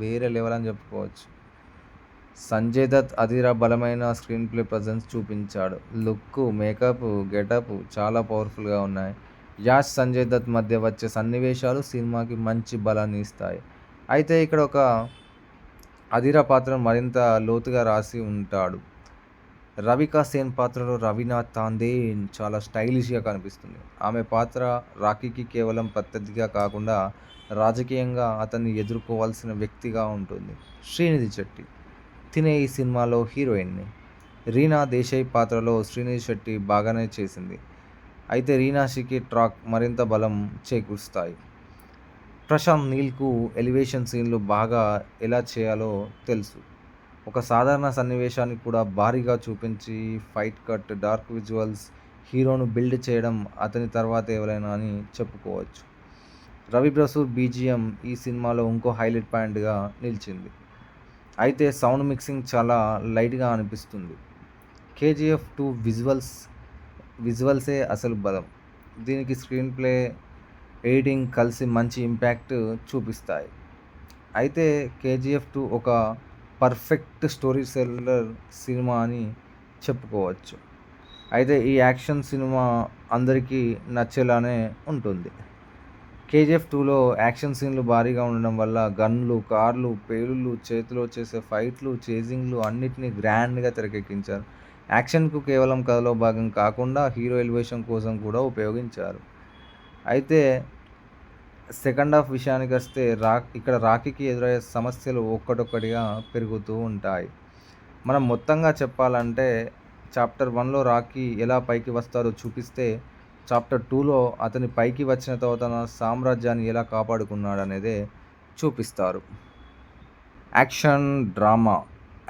వేరే లెవెల్ అని చెప్పుకోవచ్చు. సంజయ్ దత్ అదిరా బలమైన స్క్రీన్ ప్లే ప్రజెన్స్ చూపించాడు. లుక్, మేకప్, గెటప్ చాలా పవర్ఫుల్గా ఉన్నాయి. యాష్, సంజయ్ దత్ మధ్య వచ్చే సన్నివేశాలు సినిమాకి మంచి బలాన్ని ఇస్తాయి. అయితే ఇక్కడ ఒక అదిరా పాత్రను మరింత లోతుగా రాసి ఉంటాడు. రవికా సేన్ పాత్రలో రవీనా టాండన్ చాలా స్టైలిష్గా కనిపిస్తుంది. ఆమె పాత్ర రాకీకి కేవలం ప్రత్యర్థిగా కాకుండా రాజకీయంగా అతన్ని ఎదుర్కోవాల్సిన వ్యక్తిగా ఉంటుంది. శ్రీనిధి శెట్టి తినే ఈ సినిమాలో హీరోయిన్ని. రీనా దేశాయ్ పాత్రలో శ్రీనిధి శెట్టి బాగానే చేసింది. అయితే రీనాషికి ట్రాక్ మరింత బలం చేకూరుస్తాయి. ప్రశాంత్ నీల్కు ఎలివేషన్ సీన్లు బాగా ఎలా చేయాలో తెలుసు. ఒక సాధారణ సన్నివేశాన్ని కూడా భారీగా చూపించి ఫైట్ కట్, డార్క్ విజువల్స్ హీరోను బిల్డ్ చేయడం అతని తర్వాత ఎవరైనా అని చెప్పుకోవచ్చు. రవి బసూర్ బీజిఎం ఈ సినిమాలో ఇంకో హైలైట్ పాయింట్గా నిలిచింది. అయితే సౌండ్ మిక్సింగ్ చాలా లైట్గా అనిపిస్తుంది. కేజీఎఫ్ 2 విజువల్సే అసలు బలం. దీనికి స్క్రీన్ ప్లే, ఎడిటింగ్ కలిసి మంచి ఇంపాక్ట్ చూపిస్తాయి. అయితే కేజీఎఫ్ 2 ఒక పర్ఫెక్ట్ స్టోరీ సెల్లర్ సినిమా అని చెప్పుకోవచ్చు. అయితే ఈ యాక్షన్ సినిమా అందరికీ నచ్చేలానే ఉంటుంది. కేజీఎఫ్ 2లో యాక్షన్ సీన్లు భారీగా ఉండడం వల్ల గన్లు, కార్లు, పేలుళ్ళు, చేతిలో చేసే ఫైట్లు, చేజింగ్లు అన్నిటినీ గ్రాండ్గా తెరకెక్కించారు. యాక్షన్కు కేవలం కథలో భాగం కాకుండా హీరో ఎలివేషన్ కోసం కూడా ఉపయోగించారు. అయితే సెకండ్ హాఫ్ విషయానికి వస్తే ఇక్కడ రాకీకి ఎదురయ్యే సమస్యలు ఒక్కటొక్కటిగా పెరుగుతూ ఉంటాయి. మనం మొత్తంగా చెప్పాలంటే చాప్టర్ 1లో రాకీ ఎలా పైకి వస్తారో చూపిస్తే చాప్టర్ 2లో అతని పైకి వచ్చిన తర్వాత తన సామ్రాజ్యాన్ని ఎలా కాపాడుకున్నాడనేదే చూపిస్తారు. యాక్షన్ డ్రామా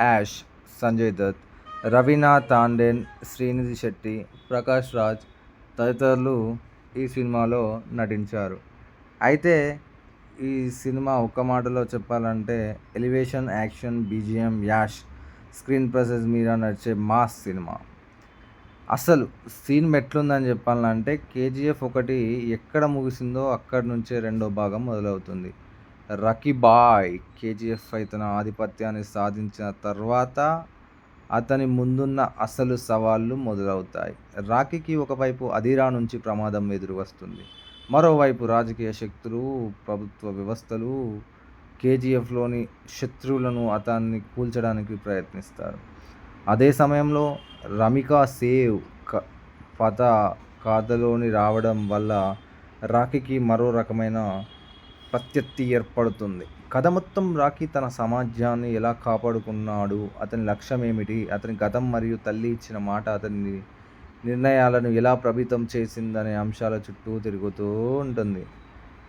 యాష్, సంజయ్ దత్, రవీనా టాండన్, శ్రీనిధి శెట్టి, ప్రకాష్ రాజ్ తదితరులు ఈ సినిమాలో నటించారు. అయితే ఈ సినిమా ఒక్క మాటలో చెప్పాలంటే elevation, action, BGM, Yash, screen presence మీద నడిచే మాస్ సినిమా. అసలు సీన్ ఎట్లుందని చెప్పాలంటే కేజీఎఫ్ ఒకటి ఎక్కడ ముగిసిందో అక్కడి నుంచే రెండో భాగం మొదలవుతుంది. రకీ బాయ్ కేజీఎఫ్ పై తన ఆధిపత్యాన్ని సాధించిన తర్వాత అతని ముందున్న అసలు సవాళ్లు మొదలవుతాయి. రాకీకి ఒకవైపు అదిరా నుంచి ప్రమాదం ఎదురు వస్తుంది. మరోవైపు రాజకీయ శక్తులు, ప్రభుత్వ వ్యవస్థలు కేజీఎఫ్లోని శత్రువులను అతన్ని కూల్చడానికి ప్రయత్నిస్తారు. అదే సమయంలో రమిక సేవ్ పత కథలోని రావడం వల్ల రాకీకి మరో రకమైన ప్రత్యర్థి ఏర్పడుతుంది. కథ మొత్తం రాకీ తన సమాజాన్ని ఎలా కాపాడుకున్నాడు, అతని లక్ష్యం ఏమిటి, అతని గతం మరియు తల్లి ఇచ్చిన మాట అతని నిర్ణయాలను ఎలా ప్రభావితం చేసిందనే అంశాల చుట్టూ తిరుగుతూ ఉంటుంది.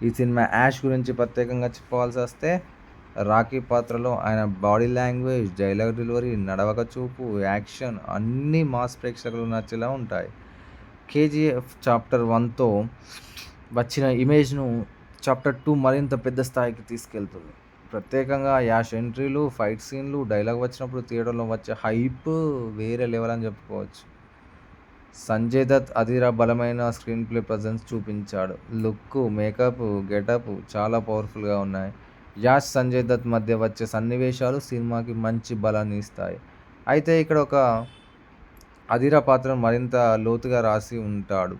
ఈ సినిమా యాష్ గురించి ప్రత్యేకంగా చెప్పవలసి వస్తే రాకీ పాత్రలో ఆయన బాడీ లాంగ్వేజ్, డైలాగ్ డెలివరీ, నడవక చూపు, యాక్షన్ అన్నీ మాస్ ప్రేక్షకులకు నచ్చేలా ఉంటాయి. కేజీఎఫ్ చాప్టర్ 1తో వచ్చిన ఇమేజ్ను చాప్టర్ 2 మరింత పెద్ద స్థాయికి తీసుకెళ్తుంది. ప్రత్యేకంగా యాష్ ఎంట్రీలు, ఫైట్ సీన్లు, డైలాగ్ వచ్చినప్పుడు థియేటర్లో వచ్చే హైప్ వేరే లెవెల్ అని చెప్పుకోవచ్చు. సంజయ్ దత్ అదిరా బలమైన స్క్రీన్ ప్లే ప్రజెన్స్ చూపించాడు. లుక్, మేకప్, గెటప్ చాలా పవర్ఫుల్గా ఉన్నాయి. యాష్, సంజయ్ దత్ మధ్య వచ్చే సన్నివేశాలు సినిమాకి మంచి బలాన్ని ఇస్తాయి. అయితే ఇక్కడ ఒక అదిరా పాత్రను మరింత లోతుగా రాసి ఉంటాడు.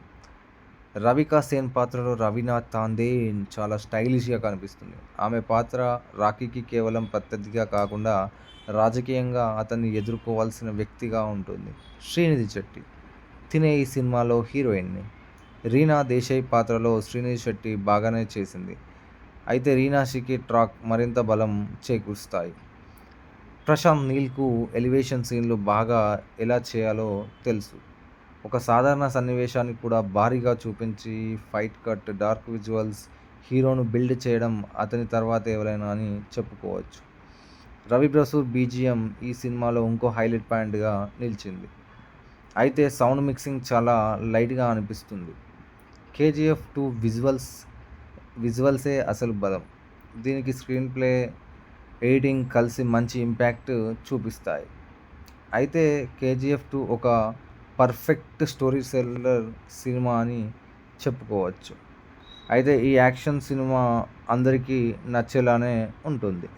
రవికా సేన్ పాత్రలో రవీనా తాండేన్ చాలా స్టైలిష్గా కనిపిస్తుంది. ఆమె పాత్ర రాకీకి కేవలం ప్రత్యర్థిగా కాకుండా రాజకీయంగా అతన్ని ఎదుర్కోవాల్సిన వ్యక్తిగా ఉంటుంది. శ్రీనిధి శెట్టి తినే ఈ సినిమాలో హీరోయిన్ని. రీనా దేశాయ్ పాత్రలో శ్రీనిధి శెట్టి బాగానే చేసింది. అయితే రీనాషికి ట్రాక్ మరింత బలం చేకూరుస్తాయి. ప్రశాంత్ నీల్కు ఎలివేషన్ సీన్లు బాగా ఎలా చేయాలో తెలుసు. ఒక సాధారణ సన్నివేశాన్ని కూడా భారీగా చూపించి ఫైట్ కట్, డార్క్ విజువల్స్, హీరోను బిల్డ్ చేయడం అతని తర్వాత ఎవరైనా అని చెప్పుకోవచ్చు. రవి బసూర్ బీజిఎం ఈ సినిమాలో ఇంకో హైలైట్ పాయింట్గా నిలిచింది. అయితే సౌండ్ మిక్సింగ్ చాలా లైట్గా అనిపిస్తుంది. కేజీఎఫ్ 2 విజువల్సే అసలు బలం. దీనికి స్క్రీన్ ప్లే, ఎడిటింగ్ కలిసి మంచి ఇంపాక్ట్ చూపిస్తాయి. అయితే కేజీఎఫ్ 2 ఒక పర్ఫెక్ట్ స్టోరీ సెల్లర్ సినిమా అని చెప్పుకోవచ్చు. అయితే ఈ యాక్షన్ సినిమా అందరికీ నచ్చేలానే ఉంటుంది.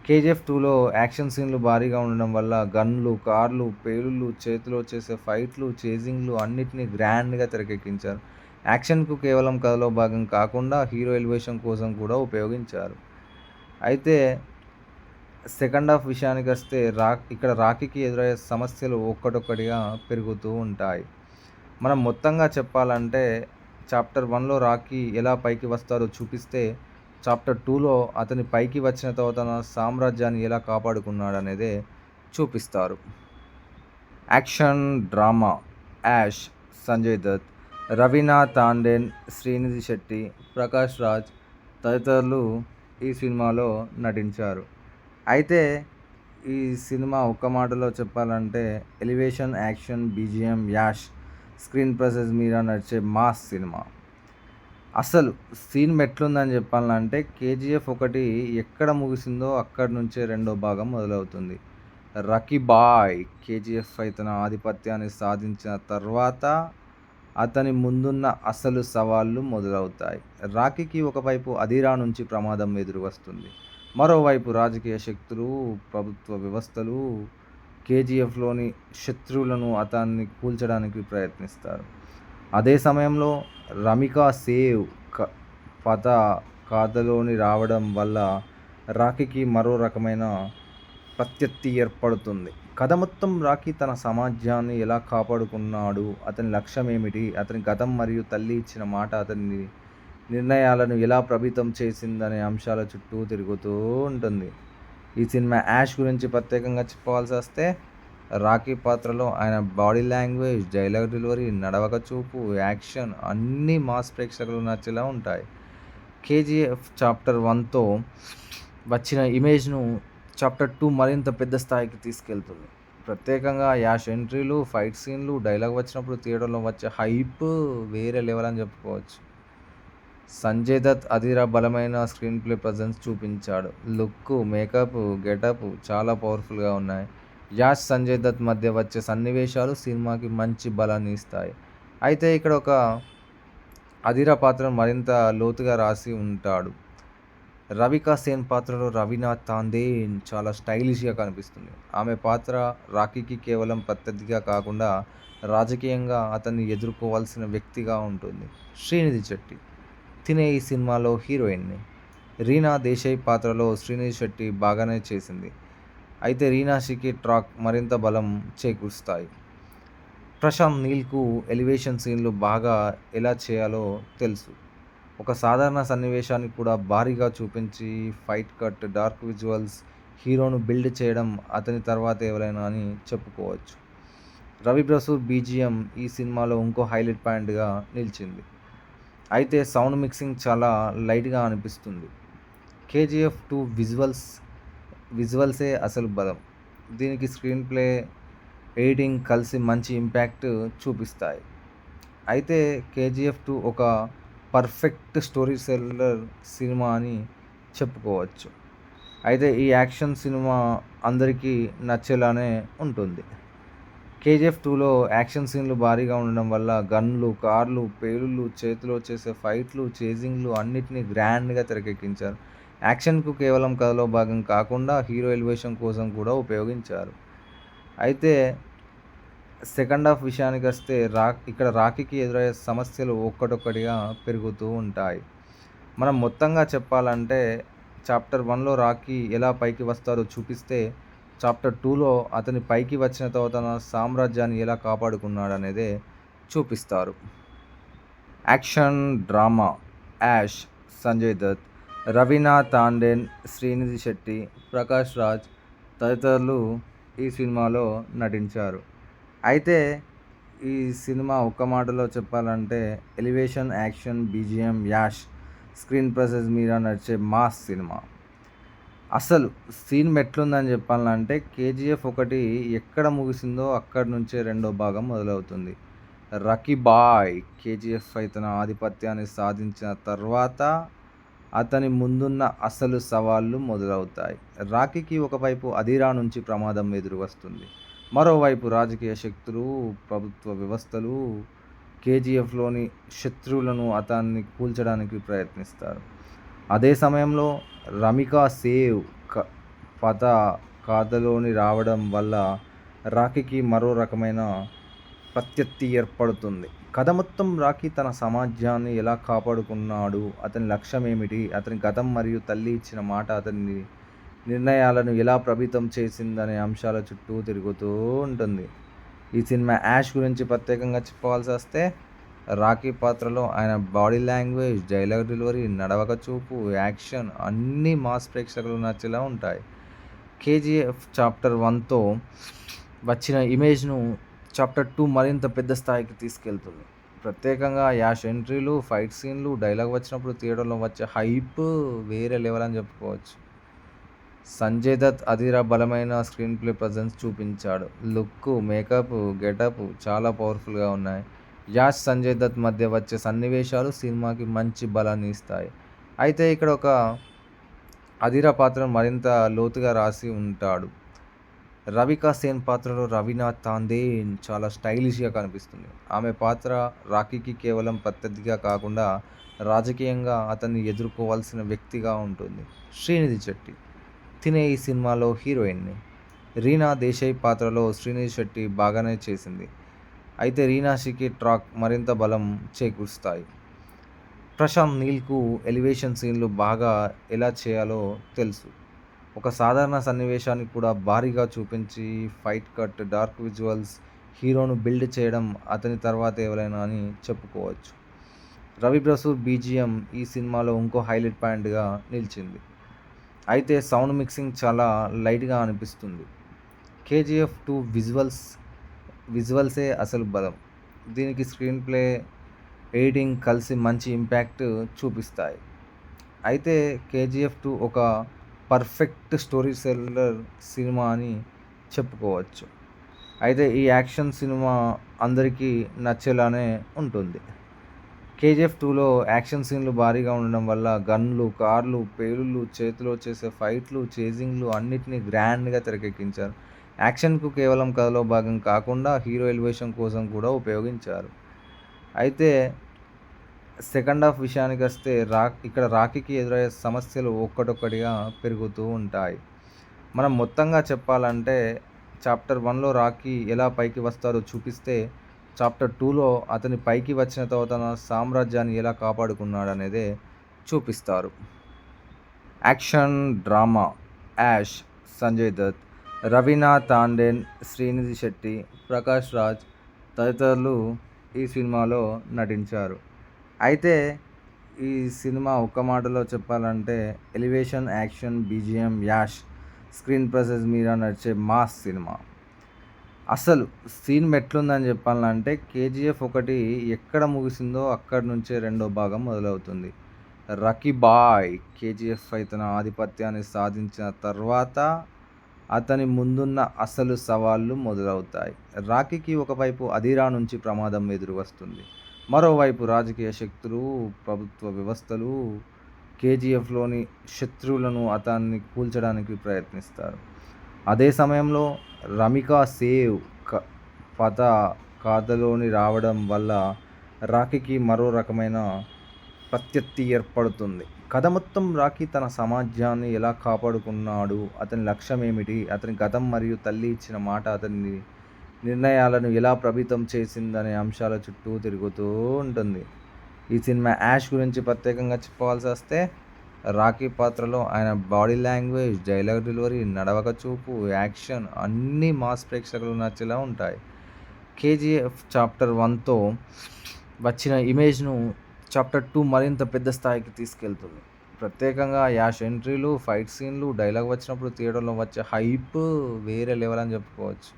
కేజీఎఫ్ 2లో యాక్షన్ సీన్లు భారీగా ఉండడం వల్ల గన్లు, కార్లు, పేలుళ్ళు, చేతిలో చేసే ఫైట్లు, చేజింగ్లు అన్నిటినీ గ్రాండ్గా తెరకెక్కించారు. యాక్షన్కు కేవలం కథలో భాగం కాకుండా హీరో ఎలివేషన్ కోసం కూడా ఉపయోగించారు. అయితే సెకండ్ హాఫ్ విషయానికి వస్తే ఇక్కడ రాకీకి ఎదురయ్యే సమస్యలు ఒక్కటొక్కటిగా పెరుగుతూ ఉంటాయి. మనం మొత్తంగా చెప్పాలంటే చాప్టర్ 1లో రాకీ ఎలా పైకి వస్తారో చూపిస్తే, చాప్టర్ 2లో అతని పైకి వచ్చిన తర్వాత తన సామ్రాజ్యాన్ని ఎలా కాపాడుకున్నాడనేదే చూపిస్తారు. యాక్షన్, డ్రామా యాష్, సంజయ్ దత్, రవీనా తాండేన్, శ్రీనిధి శెట్టి, ప్రకాష్ రాజ్ తదితరులు ఈ సినిమాలో నటించారు. అయితే ఈ సినిమా ఒక్క మాటలో చెప్పాలంటే elevation, action, BGM, Yash, screen presence మీద నడిచే మాస్ సినిమా. అసలు సీన్ ఎట్లుందని చెప్పాలంటే కేజీఎఫ్ 1 ఎక్కడ ముగిసిందో అక్కడి నుంచే రెండో భాగం మొదలవుతుంది. రకీ బాయ్ కేజీఎఫ్పై తన ఆధిపత్యాన్ని సాధించిన తర్వాత అతని ముందున్న అసలు సవాళ్లు మొదలవుతాయి. రాకీకి ఒకవైపు అదిరా నుంచి ప్రమాదం ఎదురు వస్తుంది. మరోవైపు రాజకీయ శక్తులు, ప్రభుత్వ వ్యవస్థలు కేజీఎఫ్లోని శత్రువులను అతన్ని కూల్చడానికి ప్రయత్నిస్తారు. అదే సమయంలో రమికా సేవ్ పత కథలోని రావడం వల్ల రాకీకి మరో రకమైన ప్రత్యర్థి ఏర్పడుతుంది. కథ మొత్తం రాకీ తన సమాజాన్ని ఎలా కాపాడుకున్నాడు, అతని లక్ష్యం ఏమిటి, అతని గతం మరియు తల్లి ఇచ్చిన మాట అతని నిర్ణయాలను ఎలా ప్రభావితం చేసిందనే అంశాల చుట్టూ తిరుగుతూ ఉంటుంది. ఈ సినిమా యాష్ గురించి ప్రత్యేకంగా చెప్పవలసి వస్తే రాకీ పాత్రలో ఆయన బాడీ లాంగ్వేజ్, డైలాగ్ డెలివరీ, నడవక చూపు, యాక్షన్ అన్నీ మాస్ ప్రేక్షకులకు నచ్చేలా ఉంటాయి. కేజీఎఫ్ చాప్టర్ 1తో వచ్చిన ఇమేజ్ను చాప్టర్ 2 మరింత పెద్ద స్థాయికి తీసుకెళ్తుంది. ప్రత్యేకంగా యాష్ ఎంట్రీలు, ఫైట్ సీన్లు, డైలాగ్ వచ్చినప్పుడు థియేటర్లో వచ్చే హైప్ వేరే లెవెల్ అని చెప్పుకోవచ్చు. సంజయ్ దత్ అదిరా బలమైన స్క్రీన్ ప్లే ప్రజెన్స్ చూపించాడు. లుక్, మేకప్, గెటప్ చాలా పవర్ఫుల్గా ఉన్నాయి. యాష్, సంజయ్ దత్ మధ్య వచ్చే సన్నివేశాలు సినిమాకి మంచి బలాన్ని ఇస్తాయి. అయితే ఇక్కడ ఒక అదిరా పాత్రను మరింత లోతుగా రాసి ఉంటాడు. రవికా సేన్ పాత్రలో రవీనా తాండేన్ చాలా స్టైలిష్గా కనిపిస్తుంది. ఆమె పాత్ర రాకీకి కేవలం ప్రత్యర్థిగా కాకుండా రాజకీయంగా అతన్ని ఎదుర్కోవాల్సిన వ్యక్తిగా ఉంటుంది. శ్రీనిధి శెట్టి తినే ఈ సినిమాలో హీరోయిన్ని. రీనా దేశాయ్ పాత్రలో శ్రీనిధి శెట్టి బాగానే చేసింది. అయితే రీనాషికి ట్రాక్ మరింత బలం చేకూరుస్తాయి. ప్రశాంత్ నీల్కు ఎలివేషన్ సీన్లు బాగా ఎలా చేయాలో తెలుసు. ఒక సాధారణ సన్నివేశాన్ని కూడా భారీగా చూపించి ఫైట్ కట్, డార్క్ విజువల్స్, హీరోను బిల్డ్ చేయడం అతని తర్వాత ఎవరైనా అని చెప్పుకోవచ్చు. రవి బసూర్ బీజిఎం ఈ సినిమాలో ఇంకో హైలైట్ పాయింట్గా నిలిచింది. అయితే సౌండ్ మిక్సింగ్ చాలా లైట్గా అనిపిస్తుంది. కేజీఎఫ్ 2 విజువల్సే అసలు బలం. దీనికి స్క్రీన్ ప్లే, ఎడిటింగ్ కలిసి మంచి ఇంపాక్ట్ చూపిస్తాయి. అయితే కేజీఎఫ్ 2 ఒక పర్ఫెక్ట్ స్టోరీ సెల్లర్ సినిమా అని చెప్పుకోవచ్చు. అయితే ఈ యాక్షన్ సినిమా అందరికీ నచ్చేలానే ఉంటుంది. కేజీఎఫ్ 2లో యాక్షన్ సీన్లు భారీగా ఉండడం వల్ల గన్లు, కార్లు, పేలుళ్ళు, చేతిలో చేసే ఫైట్లు, చేజింగ్లు అన్నిటినీ గ్రాండ్గా తెరకెక్కించారు. యాక్షన్కు కేవలం కథలో భాగం కాకుండా హీరో ఎలివేషన్ కోసం కూడా ఉపయోగించారు. అయితే సెకండ్ హాఫ్ విషయానికొస్తే ఇక్కడ రాకీకి ఎదురయ్యే సమస్యలు ఒక్కొక్కటిగా పెరుగుతూ ఉంటాయి. మనం మొత్తంగా చెప్పాలంటే చాప్టర్ 1లో రాకీ ఎలా పైకి వస్తాడో చూపిస్తే, చాప్టర్ 2లో అతని పైకి వచ్చిన తర్వాత తన సామ్రాజ్యాన్ని ఎలా కాపాడుకున్నాడనేదే చూపిస్తారు. యాక్షన్, డ్రామా యాష్, సంజయ్ దత్, రవీనా టాండన్, శ్రీనిధి శెట్టి, ప్రకాష్ రాజ్ తదితరులు ఈ సినిమాలో నటించారు. అయితే ఈ సినిమా ఒక్క మాటలో చెప్పాలంటే elevation, action, BGM, Yash, screen presence మీద నడిచే మాస్ సినిమా. అసలు సీన్ ఎట్లుందని చెప్పాలంటే కేజీఎఫ్ 1 ఎక్కడ ముగిసిందో అక్కడి నుంచే రెండో భాగం మొదలవుతుంది. రకీ బాయ్ కేజీఎఫ్ పై తన ఆధిపత్యాన్ని సాధించిన తర్వాత అతని ముందున్న అసలు సవాళ్లు మొదలవుతాయి. రాకీకి ఒకవైపు అదిరా నుంచి ప్రమాదం ఎదురు వస్తుంది. మరోవైపు రాజకీయ శక్తులు, ప్రభుత్వ వ్యవస్థలు కేజీఎఫ్లోని శత్రువులను అతన్ని కూల్చడానికి ప్రయత్నిస్తారు. అదే సమయంలో రమికా సేవ్ కథ కథలోని రావడం వల్ల రాకీకి మరో రకమైన ప్రత్యర్థి ఏర్పడుతుంది. కథ మొత్తం రాకీ తన సమాజాన్ని ఎలా కాపాడుకున్నాడు, అతని లక్ష్యం ఏమిటి, అతని గతం మరియు తల్లి ఇచ్చిన మాట అతని నిర్ణయాలను ఎలా ప్రభావితం చేసిందనే అంశాల చుట్టూ తిరుగుతూ ఉంటుంది. ఈ సినిమా యాష్ గురించి ప్రత్యేకంగా చెప్పవలసి వస్తే రాకీ పాత్రలో ఆయన బాడీ లాంగ్వేజ్, డైలాగ్ డెలివరీ, నడవక చూపు, యాక్షన్ అన్నీ మాస్ ప్రేక్షకులు నచ్చేలా ఉంటాయి. కేజీఎఫ్ చాప్టర్ 1తో వచ్చిన ఇమేజ్ను చాప్టర్ 2 మరింత పెద్ద స్థాయికి తీసుకెళ్తుంది. ప్రత్యేకంగా యాష్ ఎంట్రీలు, ఫైట్ సీన్లు, డైలాగ్ వచ్చినప్పుడు థియేటర్లో వచ్చే హైప్ వేరే లెవెల్ అని చెప్పుకోవచ్చు. సంజయ్ దత్ అదిరా బలమైన స్క్రీన్ ప్లే ప్రజెన్స్ చూపించాడు. లుక్, మేకప్, గెటప్ చాలా పవర్ఫుల్గా ఉన్నాయి. యాష్, సంజయ్ దత్ మధ్య వచ్చే సన్నివేశాలు సినిమాకి మంచి బలాన్ని ఇస్తాయి. అయితే ఇక్కడ ఒక అదిరా పాత్రను మరింత లోతుగా రాసి ఉంటాడు. రవికా సేన్ పాత్రలో రవీనా టాండన్ చాలా స్టైలిష్గా కనిపిస్తుంది. ఆమె పాత్ర రాకీకి కేవలం ప్రత్యర్థిగా కాకుండా రాజకీయంగా అతన్ని ఎదుర్కోవాల్సిన వ్యక్తిగా ఉంటుంది. శ్రీనిధి శెట్టి తినే ఈ సినిమాలో హీరోయిన్ని. రీనా దేశాయ్ పాత్రలో శ్రీనిధి శెట్టి బాగానే చేసింది. అయితే రీనాషికి ట్రాక్ మరింత బలం చేకూరుస్తాయి. ప్రశాంత్ నీల్కు ఎలివేషన్ సీన్లు బాగా ఎలా చేయాలో తెలుసు. ఒక సాధారణ సన్నివేశాన్ని కూడా భారీగా చూపించి ఫైట్ కట్, డార్క్ విజువల్స్, హీరోను బిల్డ్ చేయడం అతని తర్వాత ఎవరైనా అని చెప్పుకోవచ్చు. రవి బసూర్ బీజిఎం ఈ సినిమాలో ఇంకో హైలైట్ పాయింట్గా నిలిచింది. అయితే సౌండ్ మిక్సింగ్ చాలా లైట్గా అనిపిస్తుంది. కేజీఎఫ్ 2 విజువల్సే అసలు బలం. దీనికి స్క్రీన్ ప్లే, ఎడిటింగ్ కలిసి మంచి ఇంపాక్ట్ చూపిస్తాయి. అయితే కేజీఎఫ్ 2 ఒక పర్ఫెక్ట్ స్టోరీ సెల్లర్ సినిమా అని చెప్పుకోవచ్చు. అయితే ఈ యాక్షన్ సినిమా అందరికీ నచ్చేలానే ఉంటుంది. కేజీఎఫ్ 2లో యాక్షన్ సీన్లు భారీగా ఉండడం వల్ల గన్లు, కార్లు, పేలుళ్ళు, చేతిలో చేసే ఫైట్లు, చేజింగ్లు అన్నిటినీ గ్రాండ్గా తెరకెక్కించారు. యాక్షన్కు కేవలం కథలో భాగం కాకుండా హీరో ఎలివేషన్ కోసం కూడా ఉపయోగించారు. అయితే సెకండ్ హాఫ్ విషయానికొస్తే ఇక్కడ రాకీకి ఎదురయ్యే సమస్యలు ఒక్కొక్కటిగా పెరుగుతూ ఉంటాయి. మనం మొత్తంగా చెప్పాలంటే చాప్టర్ 1లో రాకీ ఎలా పైకి వస్తాడో చూపిస్తే, చాప్టర్ 2లో అతని పైకి వచ్చిన తర్వాత తన సామ్రాజ్యాన్ని ఎలా కాపాడుకున్నాడనేదే చూపిస్తారు. యాక్షన్, డ్రామా యాష్, సంజయ్ దత్, రవీనా టాండన్, శ్రీనిధి శెట్టి, ప్రకాష్ రాజ్ తదితరులు ఈ సినిమాలో నటించారు. అయితే ఈ సినిమా ఒక్క మాటలో చెప్పాలంటే elevation, action, BGM, Yash, screen presence మీద నడిచే మాస్ సినిమా. అసలు సీన్ ఎట్లుందని చెప్పాలంటే కేజీఎఫ్ 1 ఎక్కడ ముగిసిందో అక్కడి నుంచే రెండో భాగం మొదలవుతుంది. రకీబాయ్ కేజీఎఫ్పై తన ఆధిపత్యాన్ని సాధించిన తర్వాత అతని ముందున్న అసలు సవాళ్లు మొదలవుతాయి. రాకీకి ఒకవైపు అదిరా నుంచి ప్రమాదం ఎదురు వస్తుంది. మరోవైపు రాజకీయ శక్తులు, ప్రభుత్వ వ్యవస్థలు కేజీఎఫ్లోని శత్రువులను అతన్ని కూల్చడానికి ప్రయత్నిస్తారు. అదే సమయంలో రమికా సేవ్ కథ కథలోని రావడం వల్ల రాకీకి మరో రకమైన ప్రత్యర్థి ఏర్పడుతుంది. కథ మొత్తం రాకీ తన సమాజాన్ని ఎలా కాపాడుకున్నాడు, అతని లక్ష్యం ఏమిటి, అతని గతం మరియు తల్లి ఇచ్చిన మాట అతని నిర్ణయాలను ఎలా ప్రభావితం చేసిందనే అంశాల చుట్టూ తిరుగుతూ ఉంటుంది. ఈ సినిమా యాష్ గురించి ప్రత్యేకంగా చెప్పవలసి వస్తే, రాకీ పాత్రలో ఆయన బాడీ లాంగ్వేజ్, డైలాగ్ డెలివరీ, నడవక చూపు, యాక్షన్ అన్నీ మాస్ ప్రేక్షకులకు నచ్చేలా ఉంటాయి. కేజీఎఫ్ చాప్టర్ 1తో వచ్చిన ఇమేజ్ను చాప్టర్ 2 మరింత పెద్ద స్థాయికి తీసుకెళ్తుంది. ప్రత్యేకంగా యాష్ ఎంట్రీలు, ఫైట్ సీన్లు, డైలాగ్ వచ్చినప్పుడు థియేటర్లో వచ్చే హైప్ వేరే లెవెల్ అని చెప్పుకోవచ్చు.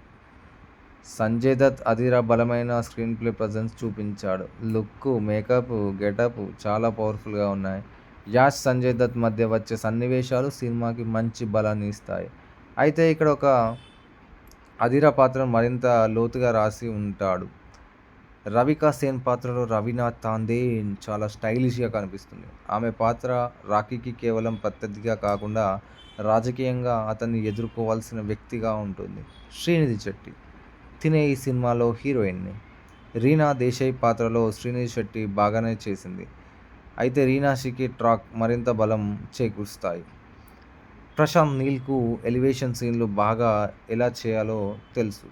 సంజయ్ దత్ అదిరా బలమైన స్క్రీన్ ప్లే ప్రజెన్స్ చూపించాడు. లుక్, మేకప్, గెటప్ చాలా పవర్ఫుల్గా ఉన్నాయి. యాష్, సంజయ్ దత్ మధ్య వచ్చే సన్నివేశాలు సినిమాకి మంచి బలాన్ని ఇస్తాయి. అయితే ఇక్కడ ఒక అదిరా పాత్రను మరింత లోతుగా రాసి ఉంటాడు. రవికా సేన్ పాత్రలో రవీనా తాండేన్ చాలా స్టైలిష్గా కనిపిస్తుంది. ఆమె పాత్ర రాకీకి కేవలం ప్రత్యర్థిగా కాకుండా రాజకీయంగా అతన్ని ఎదుర్కోవాల్సిన వ్యక్తిగా ఉంటుంది. శ్రీనిధి శెట్టి తినే ఈ సినిమాలో హీరోయిన్ని. రీనా దేశాయ్ పాత్రలో శ్రీనిధి శెట్టి బాగానే చేసింది. అయితే రీనాషికి ట్రాక్ మరింత బలం చేకూరుస్తాయి. ప్రశాంత్ నీల్కు ఎలివేషన్ సీన్లు బాగా ఎలా చేయాలో తెలుసు.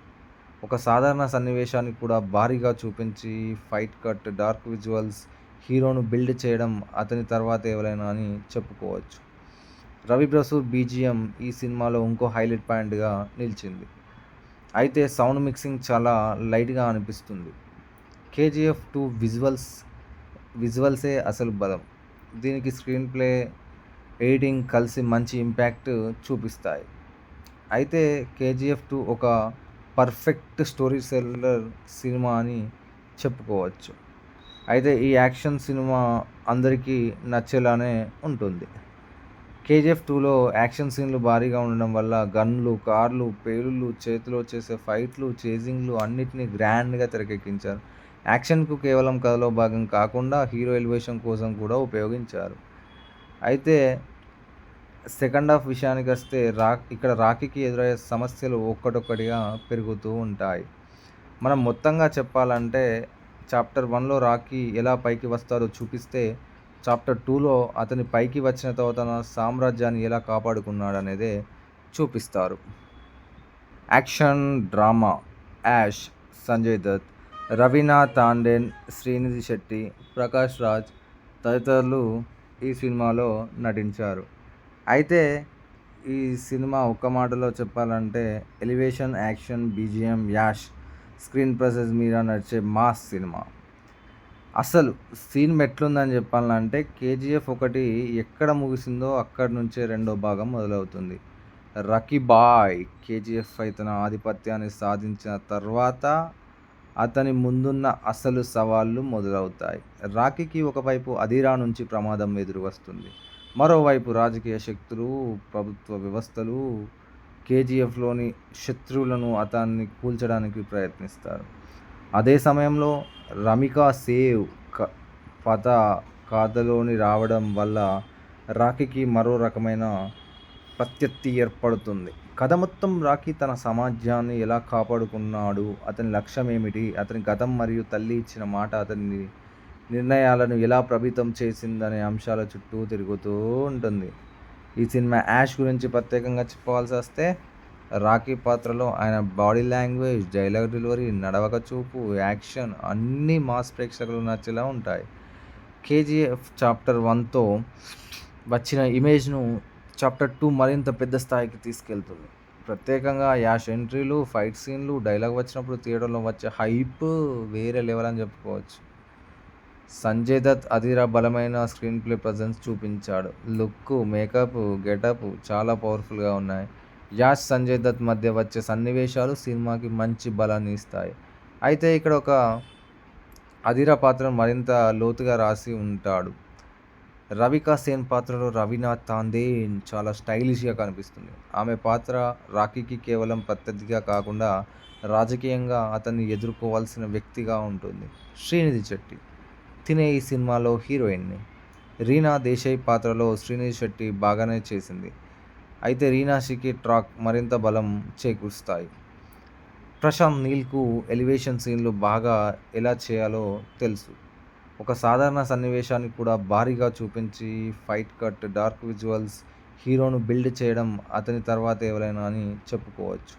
ఒక సాధారణ సన్నివేశాన్ని కూడా భారీగా చూపించి ఫైట్ కట్, డార్క్ విజువల్స్, హీరోను బిల్డ్ చేయడం అతని తర్వాత ఎవరైనా అని చెప్పుకోవచ్చు. రవి బసూర్ బీజిఎం ఈ సినిమాలో ఇంకో హైలైట్ పాయింట్గా నిలిచింది. అయితే సౌండ్ మిక్సింగ్ చాలా లైట్గా అనిపిస్తుంది. కేజీఎఫ్ 2 విజువల్సే అసలు బలం. దీనికి స్క్రీన్ ప్లే, ఎడిటింగ్ కలిసి మంచి ఇంపాక్ట్ చూపిస్తాయి. అయితే కేజీఎఫ్ 2 ఒక పర్ఫెక్ట్ స్టోరీ సెల్లర్ సినిమా అని చెప్పుకోవచ్చు. అయితే ఈ యాక్షన్ సినిమా అందరికీ నచ్చేలానే ఉంటుంది. కేజీఎఫ్ 2లో యాక్షన్ సీన్లు భారీగా ఉండడం వల్ల గన్లు, కార్లు, పేలుళ్ళు, చేతిలో చేసే ఫైట్లు, చేజింగ్లు అన్నిటినీ గ్రాండ్గా తెరకెక్కించారు. యాక్షన్కు కేవలం కథలో భాగం కాకుండా హీరో ఎలివేషన్ కోసం కూడా ఉపయోగించారు. అయితే సెకండ్ హాఫ్ విషయానికి వస్తే ఇక్కడ రాకీకి ఎదురయ్యే సమస్యలు ఒక్కటొక్కటిగా పెరుగుతూ ఉంటాయి. మనం మొత్తంగా చెప్పాలంటే చాప్టర్ 1లో రాకీ ఎలా పైకి వస్తారో చూపిస్తే, చాప్టర్ 2లో అతని పైకి వచ్చిన తర్వాత తన సామ్రాజ్యాన్ని ఎలా కాపాడుకున్నాడనేదే చూపిస్తారు. యాక్షన్, డ్రామా యాష్, సంజయ్ దత్, రవీనా తాండేన్, శ్రీనిధి శెట్టి, ప్రకాష్ రాజ్ తదితరులు ఈ సినిమాలో నటించారు. అయితే ఈ సినిమా ఒక్క మాటలో చెప్పాలంటే elevation, action, BGM, Yash, screen presence మీద నడిచే మాస్ సినిమా. అసలు సీన్ ఎట్లుందని చెప్పాలంటే, కేజీఎఫ్ 1 ఎక్కడ ముగిసిందో అక్కడి నుంచే రెండో భాగం మొదలవుతుంది. రకీబాయ్ కేజీఎఫ్పై తన ఆధిపత్యాన్ని సాధించిన తర్వాత అతని ముందున్న అసలు సవాళ్లు మొదలవుతాయి. రాకీకి ఒకవైపు అదిరా నుంచి ప్రమాదం ఎదురు వస్తుంది. మరోవైపు రాజకీయ శక్తులు, ప్రభుత్వ వ్యవస్థలు కేజీఎఫ్లోని శత్రువులను అతన్ని కూల్చడానికి ప్రయత్నిస్తారు. అదే సమయంలో రమికా సేవ్ కథలోని రావడం వల్ల రాకీకి మరో రకమైన ప్రత్యర్థి ఏర్పడుతుంది. కథ మొత్తం రాకీ తన సమాజాన్ని ఎలా కాపాడుకున్నాడు, అతని లక్ష్యం ఏమిటి, అతని గతం మరియు తల్లి ఇచ్చిన మాట అతని నిర్ణయాలను ఎలా ప్రభావితం చేసిందనే అంశాల చుట్టూ తిరుగుతూ ఉంటుంది. ఈ సినిమా యాష్ గురించి ప్రత్యేకంగా చెప్పవలసి వస్తే, రాకీ పాత్రలో ఆయన బాడీ లాంగ్వేజ్, డైలాగ్ డెలివరీ, నడవక చూపు, యాక్షన్ అన్నీ మాస్ ప్రేక్షకులకు నచ్చేలా ఉంటాయి. కేజీఎఫ్ చాప్టర్ 1తో వచ్చిన ఇమేజ్ను చాప్టర్ 2 మరింత పెద్ద స్థాయికి తీసుకెళ్తుంది. ప్రత్యేకంగా యాష్ ఎంట్రీలు, ఫైట్ సీన్లు, డైలాగ్ వచ్చినప్పుడు థియేటర్లో వచ్చే హైప్ వేరే లెవెల్ అని చెప్పుకోవచ్చు. సంజయ్ దత్ అదిరా బలమైన స్క్రీన్ ప్లే ప్రజెన్స్ చూపించాడు. లుక్, మేకప్, గెటప్ చాలా పవర్ఫుల్గా ఉన్నాయి. యాష్, సంజయ్ దత్ మధ్య వచ్చే సన్నివేశాలు సినిమాకి మంచి బలాన్ని ఇస్తాయి. అయితే ఇక్కడ ఒక అదిరా పాత్రను మరింత లోతుగా రాసి ఉంటాడు. రవికా సేన్ పాత్రలో రవీనా తాండేన్ చాలా స్టైలిష్గా కనిపిస్తుంది. ఆమె పాత్ర రాకీకి కేవలం ప్రత్యర్థిగా కాకుండా రాజకీయంగా అతన్ని ఎదుర్కోవాల్సిన వ్యక్తిగా ఉంటుంది. శ్రీనిధి శెట్టి తినే ఈ సినిమాలో హీరోయిన్ని. రీనా దేశాయ్ పాత్రలో శ్రీనిధి శెట్టి బాగానే చేసింది. అయితే రీనాషికి ట్రాక్ మరింత బలం చేకూరుస్తాయి. ప్రశాంత్ నీల్కు ఎలివేషన్ సీన్లు బాగా ఎలా చేయాలో తెలుసు. ఒక సాధారణ సన్నివేశాన్ని కూడా భారీగా చూపించి ఫైట్ కట్, డార్క్ విజువల్స్, హీరోను బిల్డ్ చేయడం అతని తర్వాత ఎవరైనా అని చెప్పుకోవచ్చు.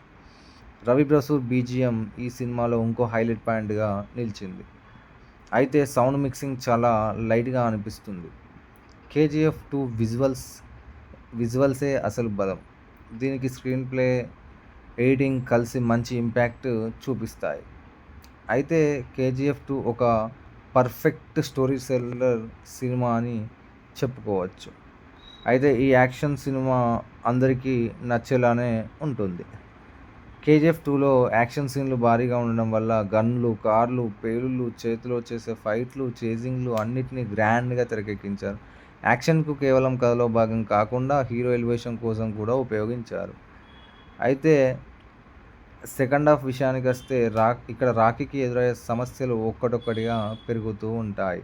రవి బసూర్ బీజిఎం ఈ సినిమాలో ఇంకో హైలైట్ పాయింట్గా నిలిచింది. అయితే సౌండ్ మిక్సింగ్ చాలా లైట్గా అనిపిస్తుంది. కేజీఎఫ్ 2 విజువల్సే అసలు బలం. దీనికి స్క్రీన్ ప్లే, ఎడిటింగ్ కలిసి మంచి ఇంపాక్ట్ చూపిస్తాయి. అయితే కేజీఎఫ్ 2 ఒక పర్ఫెక్ట్ స్టోరీ సెల్లర్ సినిమా అని చెప్పుకోవచ్చు. అయితే ఈ యాక్షన్ సినిమా అందరికీ నచ్చేలానే ఉంటుంది. కేజీఎఫ్ 2లో యాక్షన్ సీన్లు భారీగా ఉండడం వల్ల గన్లు, కార్లు, పేలుళ్ళు, చేతిలో చేసే ఫైట్లు, చేజింగ్లు అన్నిటినీ గ్రాండ్గా తెరకెక్కించారు. యాక్షన్కు కేవలం కథలో భాగం కాకుండా హీరో ఎలివేషన్ కోసం కూడా ఉపయోగించారు. అయితే సెకండ్ హాఫ్ విషయానికొస్తే ఇక్కడ రాకీకి ఎదురయ్యే సమస్యలు ఒక్కటొక్కటిగా పెరుగుతూ ఉంటాయి.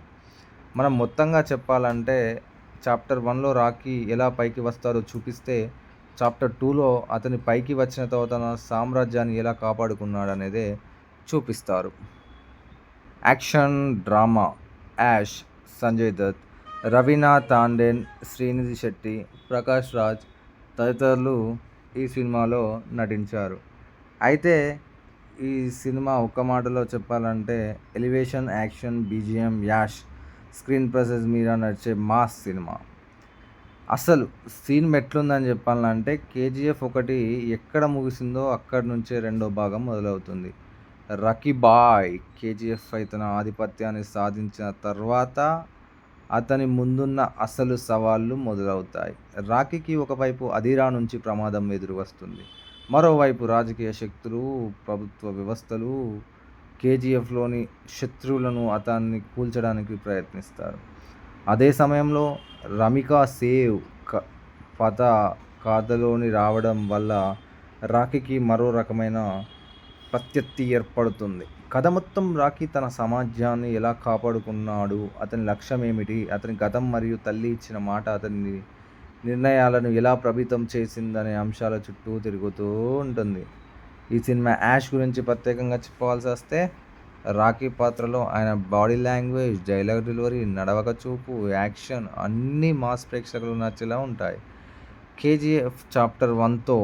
మనం మొత్తంగా చెప్పాలంటే చాప్టర్ 1లో రాకీ ఎలా పైకి వస్తాడో చూపిస్తే, చాప్టర్ 2లో అతని పైకి వచ్చిన తర్వాత తన సామ్రాజ్యాన్ని ఎలా కాపాడుకున్నాడనేదే చూపిస్తారు. యాక్షన్, డ్రామా యాష్, సంజయ్ దత్, రవీనా తాండేన్, శ్రీనిధి శెట్టి, ప్రకాష్ రాజ్ తదితరులు ఈ సినిమాలో నటించారు. అయితే ఈ సినిమా ఒక్క మాటలో చెప్పాలంటే elevation, action, BGM, Yash, screen presence మీద నడిచే మాస్ సినిమా. అసలు సీన్ ఎట్లుందని చెప్పాలంటే కేజీఎఫ్ 1 ఎక్కడ ముగిసిందో అక్కడి నుంచే రెండో భాగం మొదలవుతుంది. రకీ బాయ్ కేజీఎఫ్పై తన ఆధిపత్యాన్ని సాధించిన తర్వాత అతని ముందున్న అసలు సవాళ్లు మొదలవుతాయి. రాకీకి ఒకవైపు అధీరా నుంచి ప్రమాదం ఎదురు వస్తుంది. మరోవైపు రాజకీయ శక్తులు, ప్రభుత్వ వ్యవస్థలు కేజీఎఫ్లోని శత్రువులను అతన్ని కూల్చడానికి ప్రయత్నిస్తారు. అదే సమయంలో రమికా సేవ్ కథ కథలోని రావడం వల్ల రాకీకి మరో రకమైన ప్రత్యర్థి ఏర్పడుతుంది. కథ మొత్తం రాకీ తన సమాజాన్ని ఎలా కాపాడుకున్నాడు, అతని లక్ష్యం ఏమిటి, అతని గతం మరియు తల్లి ఇచ్చిన మాట అతని నిర్ణయాలను ఎలా ప్రభావితం చేసిందనే అంశాల చుట్టూ తిరుగుతూ ఉంటుంది. ఈ సినిమా యాష్ గురించి ప్రత్యేకంగా చెప్పవలసి వస్తే రాకీ పాత్రలో ఆయన బాడీ లాంగ్వేజ్, డైలాగ్ డెలివరీ, నడవక చూపు, యాక్షన్ అన్నీ మాస్ ప్రేక్షకులు నచ్చేలా ఉంటాయి. కేజీఎఫ్ చాప్టర్ 1తో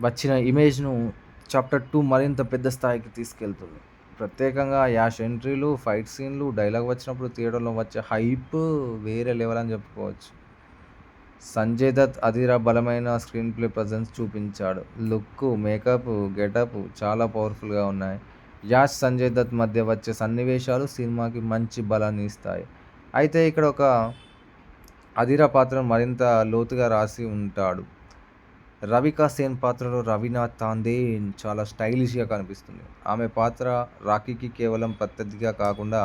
వచ్చిన ఇమేజ్ను చాప్టర్ 2 మరింత పెద్ద స్థాయికి తీసుకెళ్తుంది. ప్రత్యేకంగా యాష్ ఎంట్రీలు, ఫైట్ సీన్లు, డైలాగ్ వచ్చినప్పుడు థియేటర్లో వచ్చే హైప్ వేరే లెవెల్ అని చెప్పుకోవచ్చు. సంజయ్ దత్ అధీరా బలమైన స్క్రీన్ ప్లే ప్రజెన్స్ చూపించాడు. లుక్, మేకప్, గెటప్ చాలా పవర్ఫుల్గా ఉన్నాయి. యాష్, సంజయ్ దత్ మధ్య వచ్చే సన్నివేశాలు సినిమాకి మంచి బలాన్ని ఇస్తాయి. అయితే ఇక్కడ ఒక అధీరా పాత్రను మరింత లోతుగా రాసి ఉంటాడు. రవికా సేన్ పాత్రలో రవీనా తాండేన్ చాలా స్టైలిష్గా కనిపిస్తుంది. ఆమె పాత్ర రాకీకి కేవలం ప్రత్యర్థిగా కాకుండా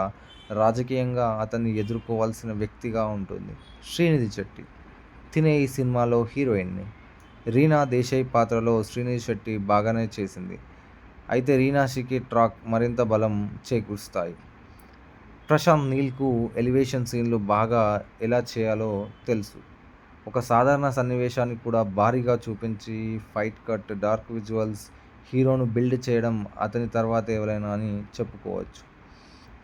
రాజకీయంగా అతన్ని ఎదుర్కోవాల్సిన వ్యక్తిగా ఉంటుంది. శ్రీనిధి శెట్టి తినే ఈ సినిమాలో హీరోయిన్ని. రీనా దేశాయ్ పాత్రలో శ్రీనిధి శెట్టి బాగానే చేసింది. అయితే రీనాషికి ట్రాక్ మరింత బలం చేకూరుస్తాయి. ప్రశాంత్ నీల్కు ఎలివేషన్ సీన్లు బాగా ఎలా చేయాలో తెలుసు. ఒక సాధారణ సన్నివేశాన్ని కూడా భారీగా చూపించి ఫైట్ కట్, డార్క్ విజువల్స్, హీరోను బిల్డ్ చేయడం అతని తర్వాత ఎవరైనా అని చెప్పుకోవచ్చు.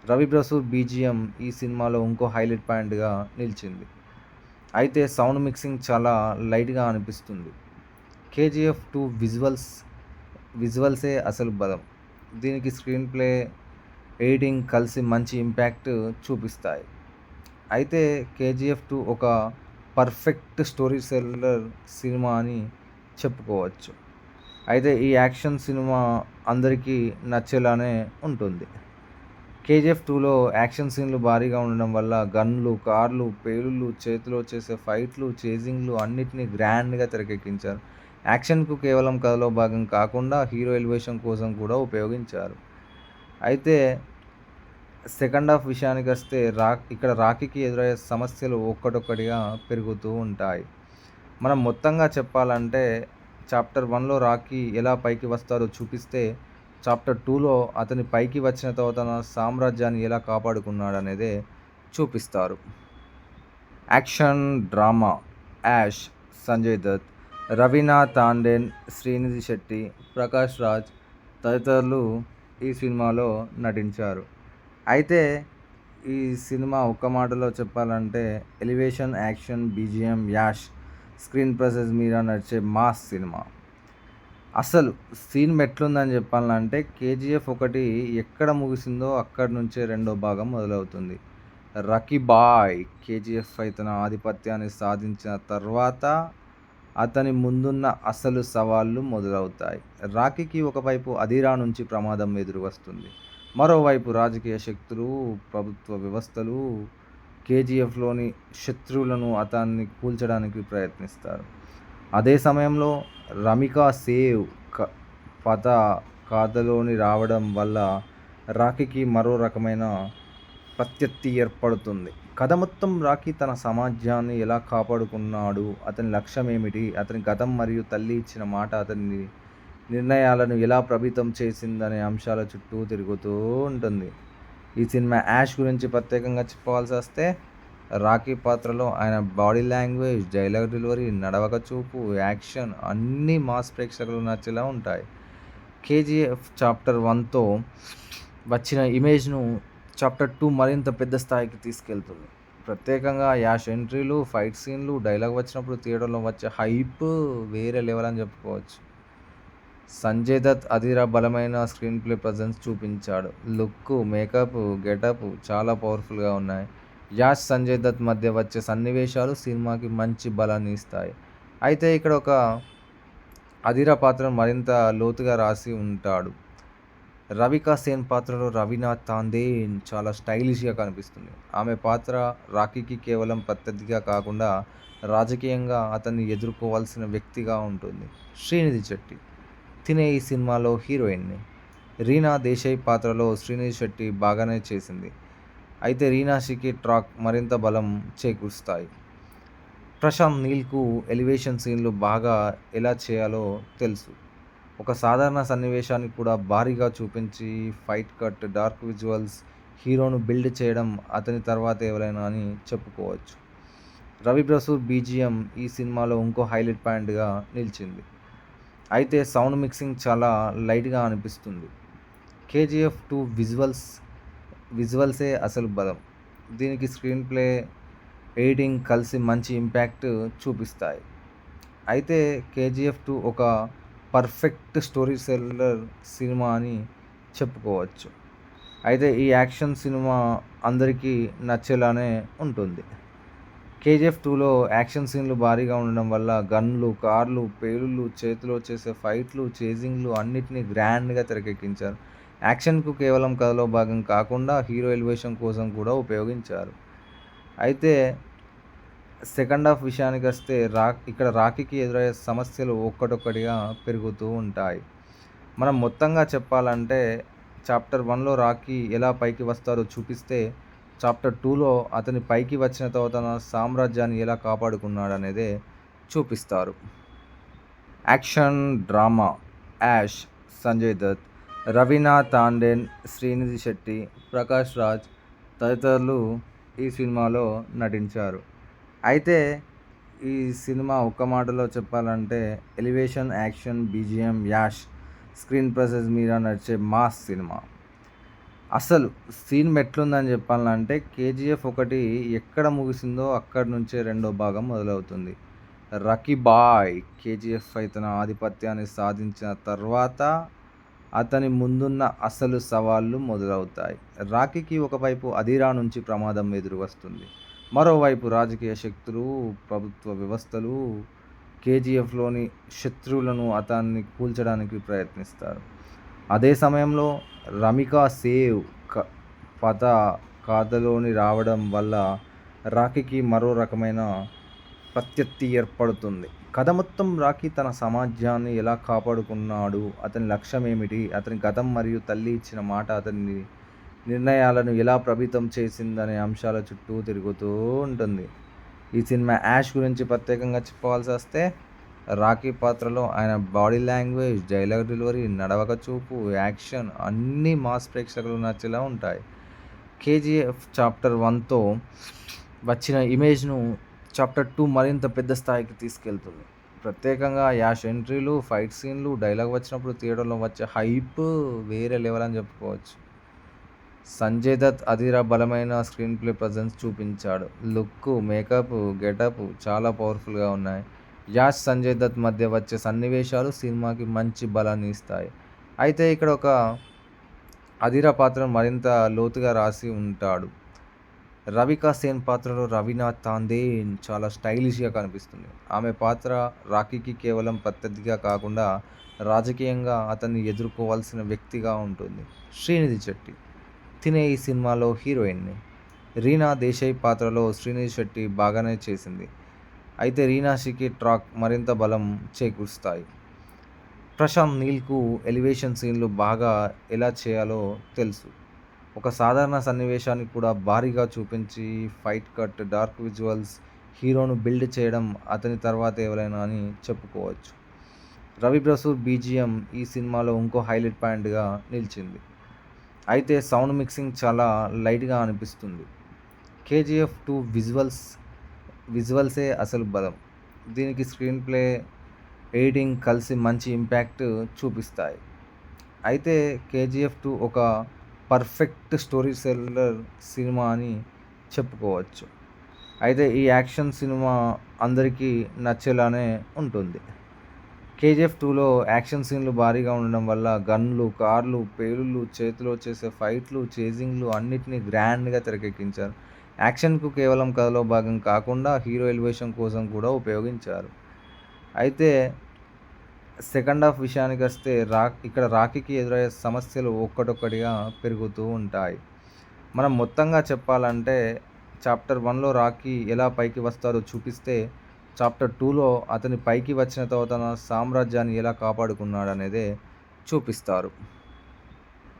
రవి బసూర్ బీజిఎం ఈ సినిమాలో ఇంకో హైలైట్ పాయింట్గా నిలిచింది. అయితే సౌండ్ మిక్సింగ్ చాలా లైట్గా అనిపిస్తుంది. కేజీఎఫ్ 2 విజువల్సే అసలు బలం. దీనికి స్క్రీన్ ప్లే, ఎడిటింగ్ కలిసి మంచి ఇంపాక్ట్ చూపిస్తాయి. అయితే కేజీఎఫ్ 2 ఒక పర్ఫెక్ట్ స్టోరీ సెల్లర్ సినిమా అని చెప్పుకోవచ్చు. అయితే ఈ యాక్షన్ సినిమా అందరికీ నచ్చేలానే ఉంటుంది. కేజీఎఫ్ 2లో యాక్షన్ సీన్లు భారీగా ఉండడం వల్ల గన్లు, కార్లు, పేలుళ్ళు, చేతిలో చేసే ఫైట్లు, చేజింగ్లు అన్నిటినీ గ్రాండ్గా తెరకెక్కించారు. యాక్షన్కు కేవలం కథలో భాగం కాకుండా హీరో ఎలివేషన్ కోసం కూడా ఉపయోగించారు. అయితే సెకండ్ హాఫ్ విషయానికొస్తే ఇక్కడ రాఖీకి ఎదురయ్యే సమస్యలు ఒక్కటొక్కటిగా పెరుగుతూ ఉంటాయి. మనం మొత్తంగా చెప్పాలంటే చాప్టర్ 1లో రాఖీ ఎలా పైకి వస్తారో చూపిస్తే, చాప్టర్ 2లో అతని పైకి వచ్చిన తర్వాత తన సామ్రాజ్యాన్ని ఎలా కాపాడుకున్నాడనేదే చూపిస్తారు. యాక్షన్, డ్రామా యాష్, సంజయ్ దత్, రవీనా టాండన్, శ్రీనిధి శెట్టి, ప్రకాష్ రాజ్ తదితరులు ఈ సినిమాలో నటించారు. అయితే ఈ సినిమా ఒక్క మాటలో చెప్పాలంటే elevation, action, BGM, Yash, screen presence మీద నడిచే మాస్ సినిమా. అసలు సీన్ ఎట్లుందని చెప్పాలంటే కేజీఎఫ్ 1 ఎక్కడ ముగిసిందో అక్కడి నుంచే రెండో భాగం మొదలవుతుంది. రకీ బాయ్ కేజీఎఫ్ పై తన ఆధిపత్యాన్ని సాధించిన తర్వాత అతని ముందున్న అసలు సవాళ్లు మొదలవుతాయి. రాకీకి ఒకవైపు అదిరా నుంచి ప్రమాదం ఎదురు వస్తుంది. మరోవైపు రాజకీయ శక్తులు, ప్రభుత్వ వ్యవస్థలు కేజీఎఫ్లోని శత్రువులను అతన్ని కూల్చడానికి ప్రయత్నిస్తారు. అదే సమయంలో రమికా సేవ్ పత కథలోని రావడం వల్ల రాకీకి మరో రకమైన ప్రత్యర్థి ఏర్పడుతుంది. కథ మొత్తం రాకీ తన సమాజాన్ని ఎలా కాపాడుకున్నాడు, అతని లక్ష్యం ఏమిటి, అతని గతం మరియు తల్లి ఇచ్చిన మాట అతని నిర్ణయాలను ఎలా ప్రభావితం చేసిందనే అంశాల చుట్టూ తిరుగుతూ ఉంటుంది. ఈ సినిమా యాష్ గురించి ప్రత్యేకంగా చెప్పుకోవాల్సి వస్తే రాకీ పాత్రలో ఆయన బాడీ లాంగ్వేజ్, డైలాగ్ డెలివరీ, నడవక చూపు, యాక్షన్ అన్నీ మాస్ ప్రేక్షకులకు నచ్చేలా ఉంటాయి. కేజీఎఫ్ చాప్టర్ 1తో వచ్చిన ఇమేజ్ను చాప్టర్ 2 మరింత పెద్ద స్థాయికి తీసుకెళ్తుంది. ప్రత్యేకంగా యాష్ ఎంట్రీలు, ఫైట్ సీన్లు, డైలాగ్ వచ్చినప్పుడు థియేటర్లో వచ్చే హైప్ వేరే లెవెల్ అని చెప్పుకోవచ్చు. సంజయ్ దత్ అదిరా బలమైన స్క్రీన్ ప్లే ప్రజెన్స్ చూపించాడు. లుక్, మేకప్, గెటప్ చాలా పవర్ఫుల్గా ఉన్నాయి. యాష్, సంజయ్ దత్ మధ్య వచ్చే సన్నివేశాలు సినిమాకి మంచి బలాన్ని ఇస్తాయి. అయితే ఇక్కడ ఒక అదిరా పాత్రను మరింత లోతుగా రాసి ఉంటాడు. రవికా సేన్ పాత్రలో రవీనా టాండన్ చాలా స్టైలిష్గా కనిపిస్తుంది. ఆమె పాత్ర రాకీకి కేవలం ప్రత్యర్థిగా కాకుండా రాజకీయంగా అతన్ని ఎదుర్కోవాల్సిన వ్యక్తిగా ఉంటుంది. శ్రీనిధి శెట్టి తినే ఈ సినిమాలో హీరోయిన్ని. రీనా దేశాయ్ పాత్రలో శ్రీనిధి శెట్టి బాగానే చేసింది. అయితే రీనాషికి ట్రాక్ మరింత బలం చేకూరుస్తాయి. ప్రశాంత్ నీల్కు ఎలివేషన్ సీన్లు బాగా ఎలా చేయాలో తెలుసు. ఒక సాధారణ సన్నివేశాన్ని కూడా భారీగా చూపించి ఫైట్ కట్, డార్క్ విజువల్స్ హీరోను బిల్డ్ చేయడం అతని తర్వాత ఎవరైనా అని చెప్పుకోవచ్చు. రవి బసూర్ బీజీఎం ఈ సినిమాలో ఇంకో హైలైట్ పాయింట్గా నిలిచింది. అయితే సౌండ్ మిక్సింగ్ చాలా లైట్గా అనిపిస్తుంది. కేజీఎఫ్ 2 విజువల్సే అసలు బలం. దీనికి స్క్రీన్ ప్లే, ఎడిటింగ్ కలిసి మంచి ఇంపాక్ట్ చూపిస్తాయి. అయితే కేజీఎఫ్ 2 ఒక పర్ఫెక్ట్ స్టోరీ సెల్లర్ సినిమా అని చెప్పుకోవచ్చు. అయితే ఈ యాక్షన్ సినిమా అందరికీ నచ్చేలానే ఉంటుంది. కేజీఎఫ్ 2లో యాక్షన్ సీన్లు భారీగా ఉండడం వల్ల గన్లు, కార్లు, పేలుళ్ళు, చేతిలో చేసే ఫైట్లు, చేజింగ్లు అన్నిటినీ గ్రాండ్గా తెరకెక్కించారు. యాక్షన్కు కేవలం కథలో భాగం కాకుండా హీరో ఎలివేషన్ కోసం కూడా ఉపయోగించారు. అయితే సెకండ్ హాఫ్ విషయానికొస్తే ఇక్కడ రాకీకి ఎదురయ్యే సమస్యలు ఒక్కటొక్కటిగా పెరుగుతూ ఉంటాయి. మనం మొత్తంగా చెప్పాలంటే చాప్టర్ 1లో రాకీ ఎలా పైకి వస్తారో చూపిస్తే, చాప్టర్ 2లో అతని పైకి వచ్చిన తర్వాత తన సామ్రాజ్యాన్ని ఎలా కాపాడుకున్నాడనేదే చూపిస్తారు. యాక్షన్, డ్రామా యాష్, సంజయ్ దత్, రవీనా టాండన్, శ్రీనిధి శెట్టి, ప్రకాష్ రాజ్ తదితరులు ఈ సినిమాలో నటించారు. అయితే ఈ సినిమా ఒక్క మాటలో చెప్పాలంటే elevation, action, BGM, Yash, screen presence మీద నడిచే మాస్ సినిమా. అసలు సీన్ ఎట్లుందని చెప్పాలంటే కేజీఎఫ్ 1 ఎక్కడ ముగిసిందో అక్కడి నుంచే రెండో భాగం మొదలవుతుంది. రకీ బాయ్ కేజీఎఫ్ పై తన ఆధిపత్యాన్ని సాధించిన తర్వాత అతని ముందున్న అసలు సవాళ్లు మొదలవుతాయి. రాకీకి ఒకవైపు అదిరా నుంచి ప్రమాదం ఎదురు వస్తుంది. మరోవైపు రాజకీయ శక్తులు, ప్రభుత్వ వ్యవస్థలు కేజీఎఫ్లోని శత్రువులను అతన్ని కూల్చడానికి ప్రయత్నిస్తారు. అదే సమయంలో రమికా సేవ్ పత కథలోని రావడం వల్ల రాకీకి మరో రకమైన ప్రత్యర్థి ఏర్పడుతుంది. కథ మొత్తం రాకీ తన సమాజాన్ని ఎలా కాపాడుకున్నాడు, అతని లక్ష్యం ఏమిటి, అతని గతం మరియు తల్లి ఇచ్చిన మాట అతని నిర్ణయాలను ఎలా ప్రభావితం చేసిందనే అంశాల చుట్టూ తిరుగుతూ ఉంటుంది. ఈ సినిమా యాష్ గురించి ప్రత్యేకంగా చెప్పవలసి వస్తే రాకీ పాత్రలో ఆయన బాడీ లాంగ్వేజ్, డైలాగ్ డెలివరీ, నడవక చూపు, యాక్షన్ అన్నీ మాస్ ప్రేక్షకులు నచ్చేలా ఉంటాయి. కేజీఎఫ్ చాప్టర్ 1తో వచ్చిన ఇమేజ్ను చాప్టర్ 2 మరింత పెద్ద స్థాయికి తీసుకెళ్తుంది. ప్రత్యేకంగా యాష్ ఎంట్రీలు, ఫైట్ సీన్లు, డైలాగ్ వచ్చినప్పుడు థియేటర్లో వచ్చే హైప్ వేరే లెవెల్ అని చెప్పుకోవచ్చు. సంజయ్ దత్ అదిరా బలమైన స్క్రీన్ ప్లే ప్రజెన్స్ చూపించాడు. లుక్, మేకప్, గెటప్ చాలా పవర్ఫుల్గా ఉన్నాయి. యాష్, సంజయ్ దత్ మధ్య వచ్చే సన్నివేశాలు సినిమాకి మంచి బలాన్ని ఇస్తాయి. అయితే ఇక్కడ ఒక అదిరా పాత్రను మరింత లోతుగా రాసి ఉంటాడు. రవికా సేన్ పాత్రలో రవీనా తాందేన్ చాలా స్టైలిష్గా కనిపిస్తుంది. ఆమె పాత్ర రాకీకి కేవలం ప్రత్యర్థిగా కాకుండా రాజకీయంగా అతన్ని ఎదుర్కోవాల్సిన వ్యక్తిగా ఉంటుంది. శ్రీనిధి శెట్టి తినే ఈ సినిమాలో హీరోయిన్ని. రీనా దేశాయ్ పాత్రలో శ్రీనిధి శెట్టి బాగానే చేసింది. అయితే రీనాషికి ట్రాక్ మరింత బలం చేకూరుస్తాయి. ప్రశాంత్ నీల్కు ఎలివేషన్ సీన్లు బాగా ఎలా చేయాలో తెలుసు. ఒక సాధారణ సన్నివేశాన్ని కూడా భారీగా చూపించి ఫైట్ కట్, డార్క్ విజువల్స్, హీరోను బిల్డ్ చేయడం అతని తర్వాత ఎవరైనా అని చెప్పుకోవచ్చు. రవి బసూర్ బీజిఎం ఈ సినిమాలో ఇంకో హైలైట్ పాయింట్గా నిలిచింది. అయితే సౌండ్ మిక్సింగ్ చాలా లైట్గా అనిపిస్తుంది. కేజీఎఫ్ 2 విజువల్సే అసలు బలం. దీనికి స్క్రీన్ ప్లే, ఎడిటింగ్ కలిసి మంచి ఇంపాక్ట్ చూపిస్తాయి. అయితే కేజీఎఫ్ 2 ఒక పర్ఫెక్ట్ స్టోరీ సెల్లర్ సినిమా అని చెప్పుకోవచ్చు. అయితే ఈ యాక్షన్ సినిమా అందరికీ నచ్చేలానే ఉంటుంది. కేజీఎఫ్ 2లో యాక్షన్ సీన్లు భారీగా ఉండడం వల్ల గన్లు, కార్లు, పేలుళ్ళు, చేతిలో చేసే ఫైట్లు, చేజింగ్లు అన్నిటినీ గ్రాండ్గా తెరకెక్కించారు. యాక్షన్కు కేవలం కథలో భాగం కాకుండా హీరో ఎలివేషన్ కోసం కూడా ఉపయోగించారు. అయితే సెకండ్ హాఫ్ విషయానికి వస్తే ఇక్కడ రాకీకి ఎదురయ్యే సమస్యలు ఒక్కటొక్కటిగా పెరుగుతూ ఉంటాయి. మనం మొత్తంగా చెప్పాలంటే చాప్టర్ 1లో రాకీ ఎలా పైకి వస్తాడో చూపిస్తే, చాప్టర్ 2లో అతని పైకి వచ్చిన తర్వాత తన సామ్రాజ్యాన్ని ఎలా కాపాడుకున్నాడనేదే చూపిస్తారు.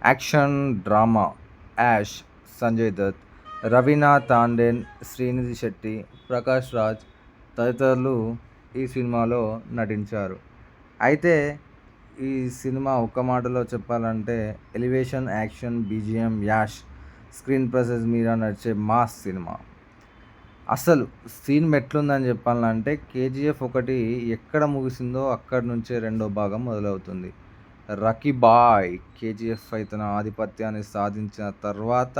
యాక్షన్, డ్రామా యాష్, సంజయ్ దత్, రవీనా తాండేన్, శ్రీనిధి శెట్టి, ప్రకాష్ రాజ్ తదితరులు ఈ సినిమాలో నటించారు. అయితే ఈ సినిమా ఒక్క మాటలో చెప్పాలంటే elevation, action, BGM, Yash, screen presence మీద నడిచే మాస్ సినిమా. అసలు సీన్ ఎట్లుందని చెప్పాలంటే కేజీఎఫ్ 1 ఎక్కడ ముగిసిందో అక్కడి నుంచే రెండో భాగం మొదలవుతుంది. రకీ బాయ్ కేజీఎఫ్పై తన ఆధిపత్యాన్ని సాధించిన తర్వాత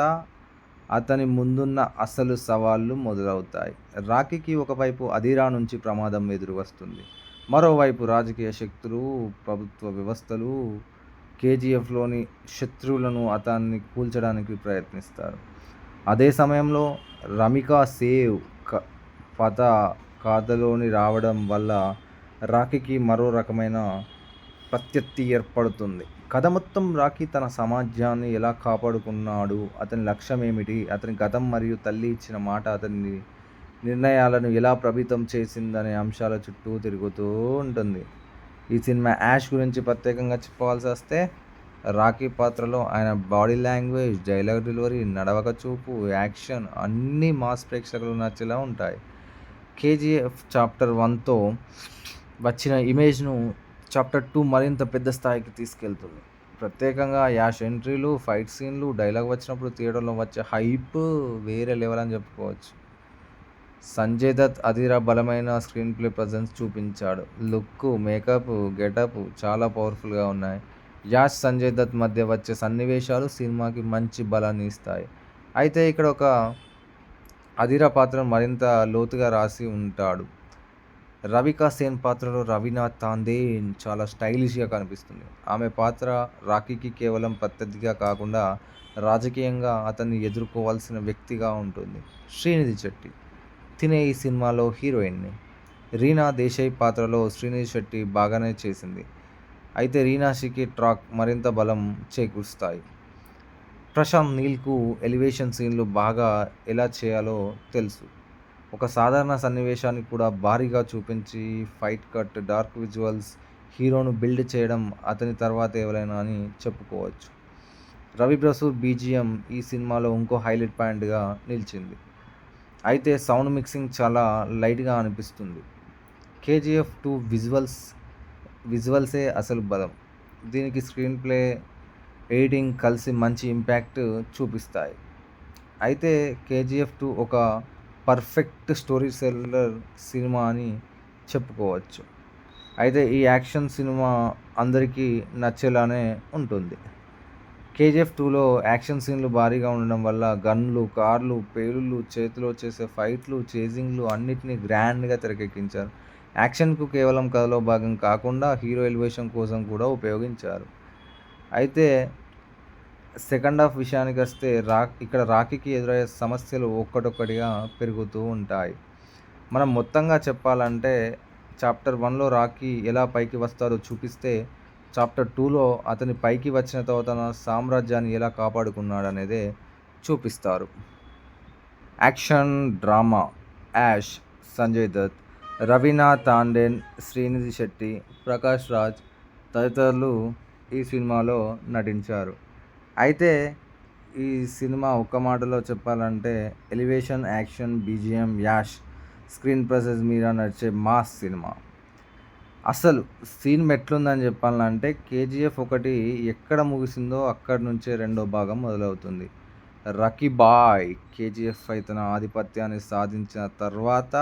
అతని ముందున్న అసలు సవాళ్లు మొదలవుతాయి. రాకీకి ఒకవైపు అదిరా నుంచి ప్రమాదం ఎదురు వస్తుంది. మరోవైపు రాజకీయ శక్తులు, ప్రభుత్వ వ్యవస్థలు కేజీఎఫ్లోని శత్రువులను అతన్ని కూల్చడానికి ప్రయత్నిస్తారు. అదే సమయంలో రమికా సేవ్ కథ కథలోని రావడం వల్ల రాకీకి మరో రకమైన ప్రత్యర్థి ఏర్పడుతుంది. కథ మొత్తం రాకీ తన సమాజాన్ని ఎలా కాపాడుకున్నాడు, అతని లక్ష్యం ఏమిటి, అతని గతం మరియు తల్లి ఇచ్చిన మాట అతని నిర్ణయాలను ఎలా ప్రభావితం చేసిందనే అంశాల చుట్టూ తిరుగుతూ ఉంటుంది. ఈ సినిమా యాష్ గురించి ప్రత్యేకంగా చెప్పవలసి వస్తే రాకీ పాత్రలో ఆయన బాడీ లాంగ్వేజ్, డైలాగ్ డెలివరీ, నడవక చూపు, యాక్షన్ అన్నీ మాస్ ప్రేక్షకులు నచ్చేలా ఉంటాయి. కేజీఎఫ్ చాప్టర్ 1తో వచ్చిన ఇమేజ్ను చాప్టర్ 2 మరింత పెద్ద స్థాయికి తీసుకెళ్తుంది. ప్రత్యేకంగా యాష్ ఎంట్రీలు, ఫైట్ సీన్లు, డైలాగ్ వచ్చినప్పుడు థియేటర్లో వచ్చే హైప్ వేరే లెవెల్ అని చెప్పుకోవచ్చు. సంజయ్ దత్ అదిరా బలమైన స్క్రీన్ ప్లే ప్రజెన్స్ చూపించాడు. లుక్, మేకప్, గెటప్ చాలా పవర్ఫుల్గా ఉన్నాయి. యాష్, సంజయ్ దత్ మధ్య వచ్చే సన్నివేశాలు సినిమాకి మంచి బలాన్ని ఇస్తాయి. అయితే ఇక్కడ ఒక అదిరా పాత్రను మరింత లోతుగా రాసి ఉంటాడు. రవికా సేన్ పాత్రలో రవీనా తాందేన్ చాలా స్టైలిష్గా కనిపిస్తుంది. ఆమె పాత్ర రాకీకి కేవలం ప్రత్యర్థిగా కాకుండా రాజకీయంగా అతన్ని ఎదుర్కోవాల్సిన వ్యక్తిగా ఉంటుంది. శ్రీనిధి శెట్టి తినే ఈ సినిమాలో హీరోయిన్ని. రీనా దేశాయ్ పాత్రలో శ్రీనిధి శెట్టి బాగానే చేసింది. అయితే రీనాషికి ట్రాక్ మరింత బలం చేకూరుస్తాయి. ప్రశాంత్ నీల్కు ఎలివేషన్ సీన్లు బాగా ఎలా చేయాలో తెలుసు. ఒక సాధారణ సన్నివేశాన్ని కూడా భారీగా చూపించి ఫైట్ కట్, డార్క్ విజువల్స్, హీరోను బిల్డ్ చేయడం అతని తర్వాత ఎవరైనా అని చెప్పుకోవచ్చు. రవి ప్రసూద్ బీజిఎం ఈ సినిమాలో ఇంకో హైలైట్ పాయింట్గా నిలిచింది. అయితే సౌండ్ మిక్సింగ్ చాలా లైట్గా అనిపిస్తుంది. కేజీఎఫ్ 2 విజువల్సే అసలు బలం. దీనికి స్క్రీన్ ప్లే, ఎడిటింగ్ కలిసి మంచి ఇంపాక్ట్ చూపిస్తాయి. అయితే కేజీఎఫ్ 2 ఒక పర్ఫెక్ట్ స్టోరీ సెల్లర్ సినిమా అని చెప్పుకోవచ్చు. అయితే ఈ యాక్షన్ సినిమా అందరికీ నచ్చేలానే ఉంటుంది. కేజీఎఫ్ 2లో యాక్షన్ సీన్లు భారీగా ఉండడం వల్ల గన్లు, కార్లు, పేలుళ్ళు, చేతిలో చేసే ఫైట్లు, చేజింగ్లు అన్నిటినీ గ్రాండ్గా తెరకెక్కించారు. యాక్షన్కు కేవలం కథలో భాగం కాకుండా హీరో ఎలివేషన్ కోసం కూడా ఉపయోగించారు. అయితే సెకండ్ హాఫ్ విషయానికొస్తే ఇక్కడ రాకీకి ఎదురయ్యే సమస్యలు ఒక్కటొక్కటిగా పెరుగుతూ ఉంటాయి. మనం మొత్తంగా చెప్పాలంటే చాప్టర్ 1లో రాకీ ఎలా పైకి వస్తాడో చూపిస్తే, చాప్టర్ 2లో అతని పైకి వచ్చిన తర్వాత తన సామ్రాజ్యాన్ని ఎలా కాపాడుకున్నాడనేదే చూపిస్తారు. యాక్షన్, డ్రామా యాష్, సంజయ్ దత్, రవీనా టాండన్, శ్రీనిధి శెట్టి, ప్రకాష్ రాజ్ తదితరులు ఈ సినిమాలో నటించారు. అయితే ఈ సినిమా ఒక్క మాటలో చెప్పాలంటే elevation, action, BGM, Yash, screen presence మీద నడిచే మాస్ సినిమా. అసలు సీన్ ఎట్లుందని చెప్పాలంటే కేజీఎఫ్ 1 ఎక్కడ ముగిసిందో అక్కడి నుంచే రెండో భాగం మొదలవుతుంది. రకీ బాయ్ కేజీఎఫ్ పై తన ఆధిపత్యాన్ని సాధించిన తర్వాత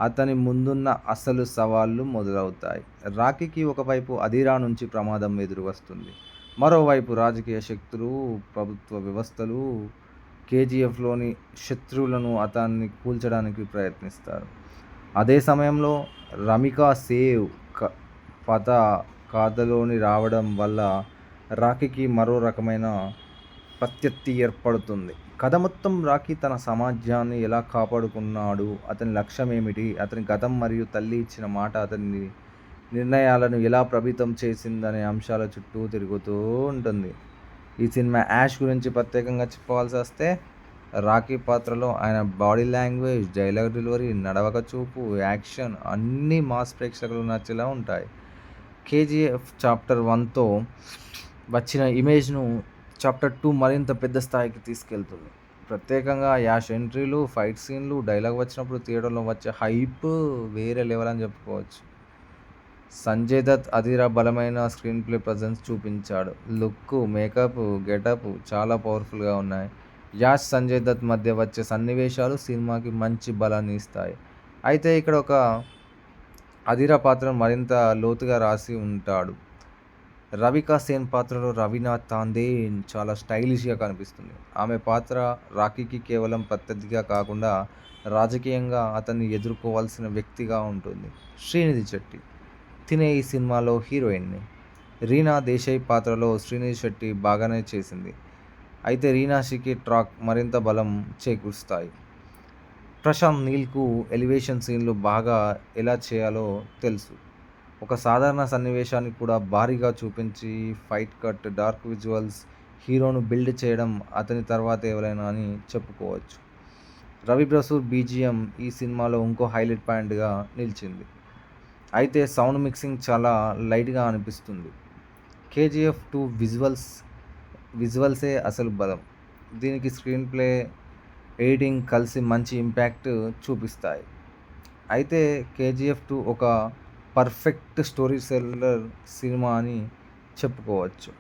అతని ముందున్న అసలు సవాళ్లు మొదలవుతాయి. రాకీకి ఒకవైపు అదిరా నుంచి ప్రమాదం ఎదురు వస్తుంది. మరోవైపు రాజకీయ శక్తులు, ప్రభుత్వ వ్యవస్థలు కేజీఎఫ్లోని శత్రువులను అతన్ని కూల్చడానికి ప్రయత్నిస్తారు. అదే సమయంలో రమికా సేవ్ కథ కథలోని రావడం వల్ల రాకీకి మరో రకమైన ప్రత్యర్థి ఏర్పడుతుంది. కథ మొత్తం రాకీ తన సమాజాన్ని ఎలా కాపాడుకున్నాడు, అతని లక్ష్యం ఏమిటి, అతని గతం మరియు తల్లి ఇచ్చిన మాట అతని నిర్ణయాలను ఎలా ప్రభావితం చేసిందనే అంశాల చుట్టూ తిరుగుతూ ఉంటుంది. ఈ సినిమా యాష్ గురించి ప్రత్యేకంగా చెప్పవలసి వస్తే రాకీ పాత్రలో ఆయన బాడీ లాంగ్వేజ్, డైలాగ్ డెలివరీ, నడవక చూపు, యాక్షన్ అన్నీ మాస్ ప్రేక్షకులకు నచ్చేలా ఉంటాయి. కేజీఎఫ్ చాప్టర్ 1తో వచ్చిన ఇమేజ్ను చాప్టర్ 2 మరింత పెద్ద స్థాయికి తీసుకెళ్తుంది. ప్రత్యేకంగా యాష్ ఎంట్రీలు, ఫైట్ సీన్లు, డైలాగ్ వచ్చినప్పుడు థియేటర్లో వచ్చే హైప్ వేరే లెవెల్ అని చెప్పుకోవచ్చు. సంజయ్ దత్ అదిరా బలమైన స్క్రీన్ ప్లే ప్రజెన్స్ చూపించాడు. లుక్, మేకప్, గెటప్ చాలా పవర్ఫుల్గా ఉన్నాయి. యాష్, సంజయ్ దత్ మధ్య వచ్చే సన్నివేశాలు సినిమాకి మంచి బలాన్ని ఇస్తాయి. అయితే ఇక్కడ ఒక అదిరా పాత్రను మరింత లోతుగా రాసి ఉంటాడు. రవికా సేన్ పాత్రలో రవీనా టాండన్ చాలా స్టైలిష్గా కనిపిస్తుంది. ఆమె పాత్ర రాకీకి కేవలం ప్రత్యర్థిగా కాకుండా రాజకీయంగా అతన్ని ఎదుర్కోవాల్సిన వ్యక్తిగా ఉంటుంది. శ్రీనిధి శెట్టి తినే ఈ సినిమాలో హీరోయిన్ని. రీనా దేశాయ్ పాత్రలో శ్రీనిధి శెట్టి బాగానే చేసింది. అయితే రీనాషికి ట్రాక్ మరింత బలం చేకూరుస్తాయి. ప్రశాంత్ నీల్కు ఎలివేషన్ సీన్లు బాగా ఎలా చేయాలో తెలుసు. ఒక సాధారణ సన్నివేశాన్ని కూడా భారీగా చూపించి ఫైట్ కట్, డార్క్ విజువల్స్, హీరోను బిల్డ్ చేయడం అతని తర్వాత ఎవరైనా అని చెప్పుకోవచ్చు. రవి ప్రసూద్ బీజిఎం ఈ సినిమాలో ఇంకో హైలైట్ పాయింట్గా నిలిచింది. అయితే సౌండ్ మిక్సింగ్ చాలా లైట్గా అనిపిస్తుంది. కేజీఎఫ్ 2 విజువల్సే అసలు బలం. దీనికి స్క్రీన్ ప్లే, ఎడిటింగ్ కలిసి మంచి ఇంపాక్ట్ చూపిస్తాయి. అయితే కేజీఎఫ్ 2 ఒక పర్ఫెక్ట్ స్టోరీ సెల్లర్ సినిమా అని చెప్పుకోవచ్చు.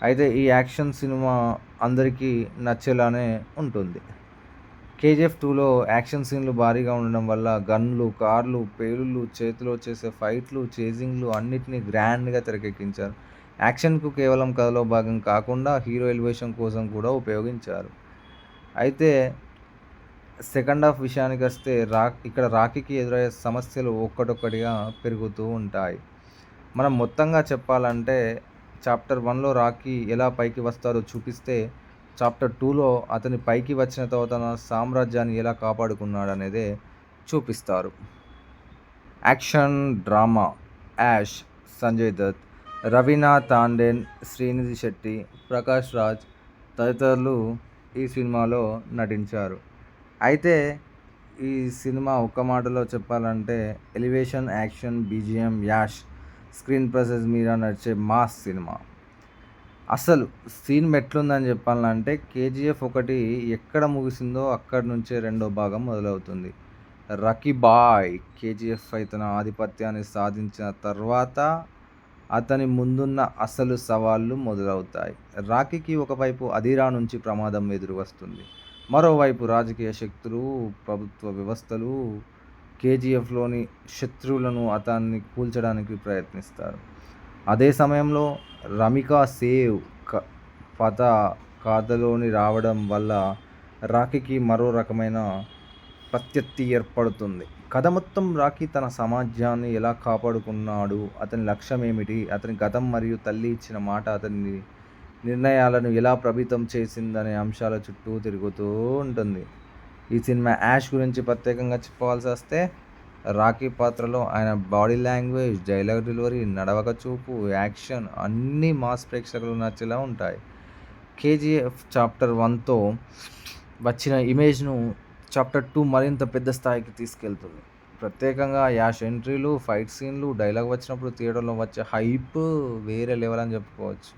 అయితే ఈ యాక్షన్ సినిమా అందరికీ నచ్చేలానే ఉంటుంది. కేజీఎఫ్ 2లో యాక్షన్ సీన్లు భారీగా ఉండడం వల్ల గన్లు, కార్లు, పేలుళ్ళు, చేతిలో చేసే ఫైట్లు, చేజింగ్లు అన్నిటినీ గ్రాండ్గా తెరకెక్కించారు. యాక్షన్కు కేవలం కథలో భాగం కాకుండా హీరో ఎలివేషన్ కోసం కూడా ఉపయోగించారు. అయితే సెకండ్ హాఫ్ విషయానికొస్తే ఇక్కడ రాకీకి ఎదురయ్యే సమస్యలు ఒక్కటొక్కటిగా పెరుగుతూ ఉంటాయి. మనం మొత్తంగా చెప్పాలంటే చాప్టర్ 1లో రాకీ ఎలా పైకి వస్తాడో చూపిస్తే, చాప్టర్ 2లో అతని పైకి వచ్చిన తర్వాత తన సామ్రాజ్యాన్ని ఎలా కాపాడుకున్నాడనేదే చూపిస్తారు. యాక్షన్, డ్రామా యాష్, సంజయ్ దత్, రవీనా టాండన్, శ్రీనిధి శెట్టి, ప్రకాష్ రాజ్ తదితరులు ఈ సినిమాలో నటించారు. అయితే ఈ సినిమా ఒక్క మాటలో చెప్పాలంటే elevation, action, BGM, Yash, screen presence మీద నడిచే మాస్ సినిమా. అసలు సీన్ ఎట్లుందని చెప్పాలంటే 'కేజీఎఫ్ 1' ఎక్కడ ముగిసిందో అక్కడి నుంచే రెండో భాగం మొదలవుతుంది. 'రకీ భాయ్' కేజీఎఫ్‌పై తన ఆధిపత్యాన్ని సాధించిన తర్వాత అతని ముందున్న అసలు సవాళ్లు మొదలవుతాయి. రాకీకి ఒకవైపు అదిరా నుంచి ప్రమాదం ఎదురువస్తుంది. మరోవైపు రాజకీయ శక్తులు, ప్రభుత్వ వ్యవస్థలు కేజీఎఫ్‌లోని శత్రువులను అతన్ని కూల్చడానికి ప్రయత్నిస్తారు. అదే సమయంలో రమికా సేవ్ కథ కథలోకి రావడం వల్ల రాకీకి మరో రకమైన ప్రత్యర్థి ఏర్పడుతుంది. కథ మొత్తం రాకీ తన సమాజాన్ని ఎలా కాపాడుకున్నాడు, అతని లక్ష్యం ఏమిటి, అతని గతం మరియు తల్లి ఇచ్చిన మాట అతని నిర్ణయాలను ఎలా ప్రభావితం చేసిందనే అంశాల చుట్టూ తిరుగుతూ ఉంటుంది. ఈ సినిమా యాష్ గురించి ప్రత్యేకంగా చెప్పవలసి వస్తే, రాకీ పాత్రలో ఆయన బాడీ లాంగ్వేజ్, డైలాగ్ డెలివరీ, నడవక చూపు, యాక్షన్ అన్నీ మాస్ ప్రేక్షకులకు నచ్చేలా ఉంటాయి. కేజీఎఫ్ చాప్టర్ 1తో వచ్చిన ఇమేజ్ను చాప్టర్ 2 మరింత పెద్ద స్థాయికి తీసుకెళ్తుంది. ప్రత్యేకంగా యాష్ ఎంట్రీలు, ఫైట్ సీన్లు, డైలాగ్ వచ్చినప్పుడు థియేటర్లో వచ్చే హైప్ వేరే లెవెల్ అని చెప్పుకోవచ్చు.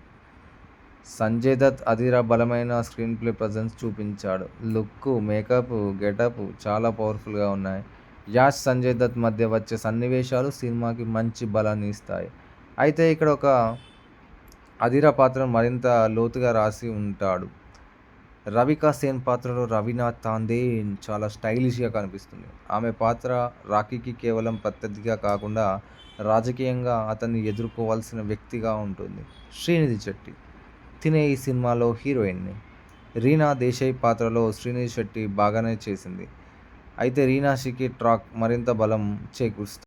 సంజయ్ దత్ అదిరా బలమైన స్క్రీన్ ప్లే ప్రజెన్స్ చూపించాడు. లుక్, మేకప్, గెటప్ చాలా పవర్ఫుల్గా ఉన్నాయి. యాష్, సంజయ్ దత్ మధ్య వచ్చే సన్నివేశాలు సినిమాకి మంచి బలాన్ని ఇస్తాయి. అయితే ఇక్కడ ఒక అదిరా పాత్రను మరింత లోతుగా రాసి ఉంటాడు. రవికా సేన్ పాత్రలో రవీనా తాండేన్ చాలా స్టైలిష్గా కనిపిస్తుంది. ఆమె పాత్ర రాకీకి కేవలం ప్రత్యర్థిగా కాకుండా రాజకీయంగా అతన్ని ఎదుర్కోవాల్సిన వ్యక్తిగా ఉంటుంది. శ్రీనిధి శెట్టి తినే ఈ సినిమాలో హీరోయిన్ని. రీనా దేశాయ్ పాత్రలో శ్రీనిధి శెట్టి బాగానే చేసింది. అయితే రీనా షీకి ట్రాక్ మరింత బలం చేకూరుస్తుంది.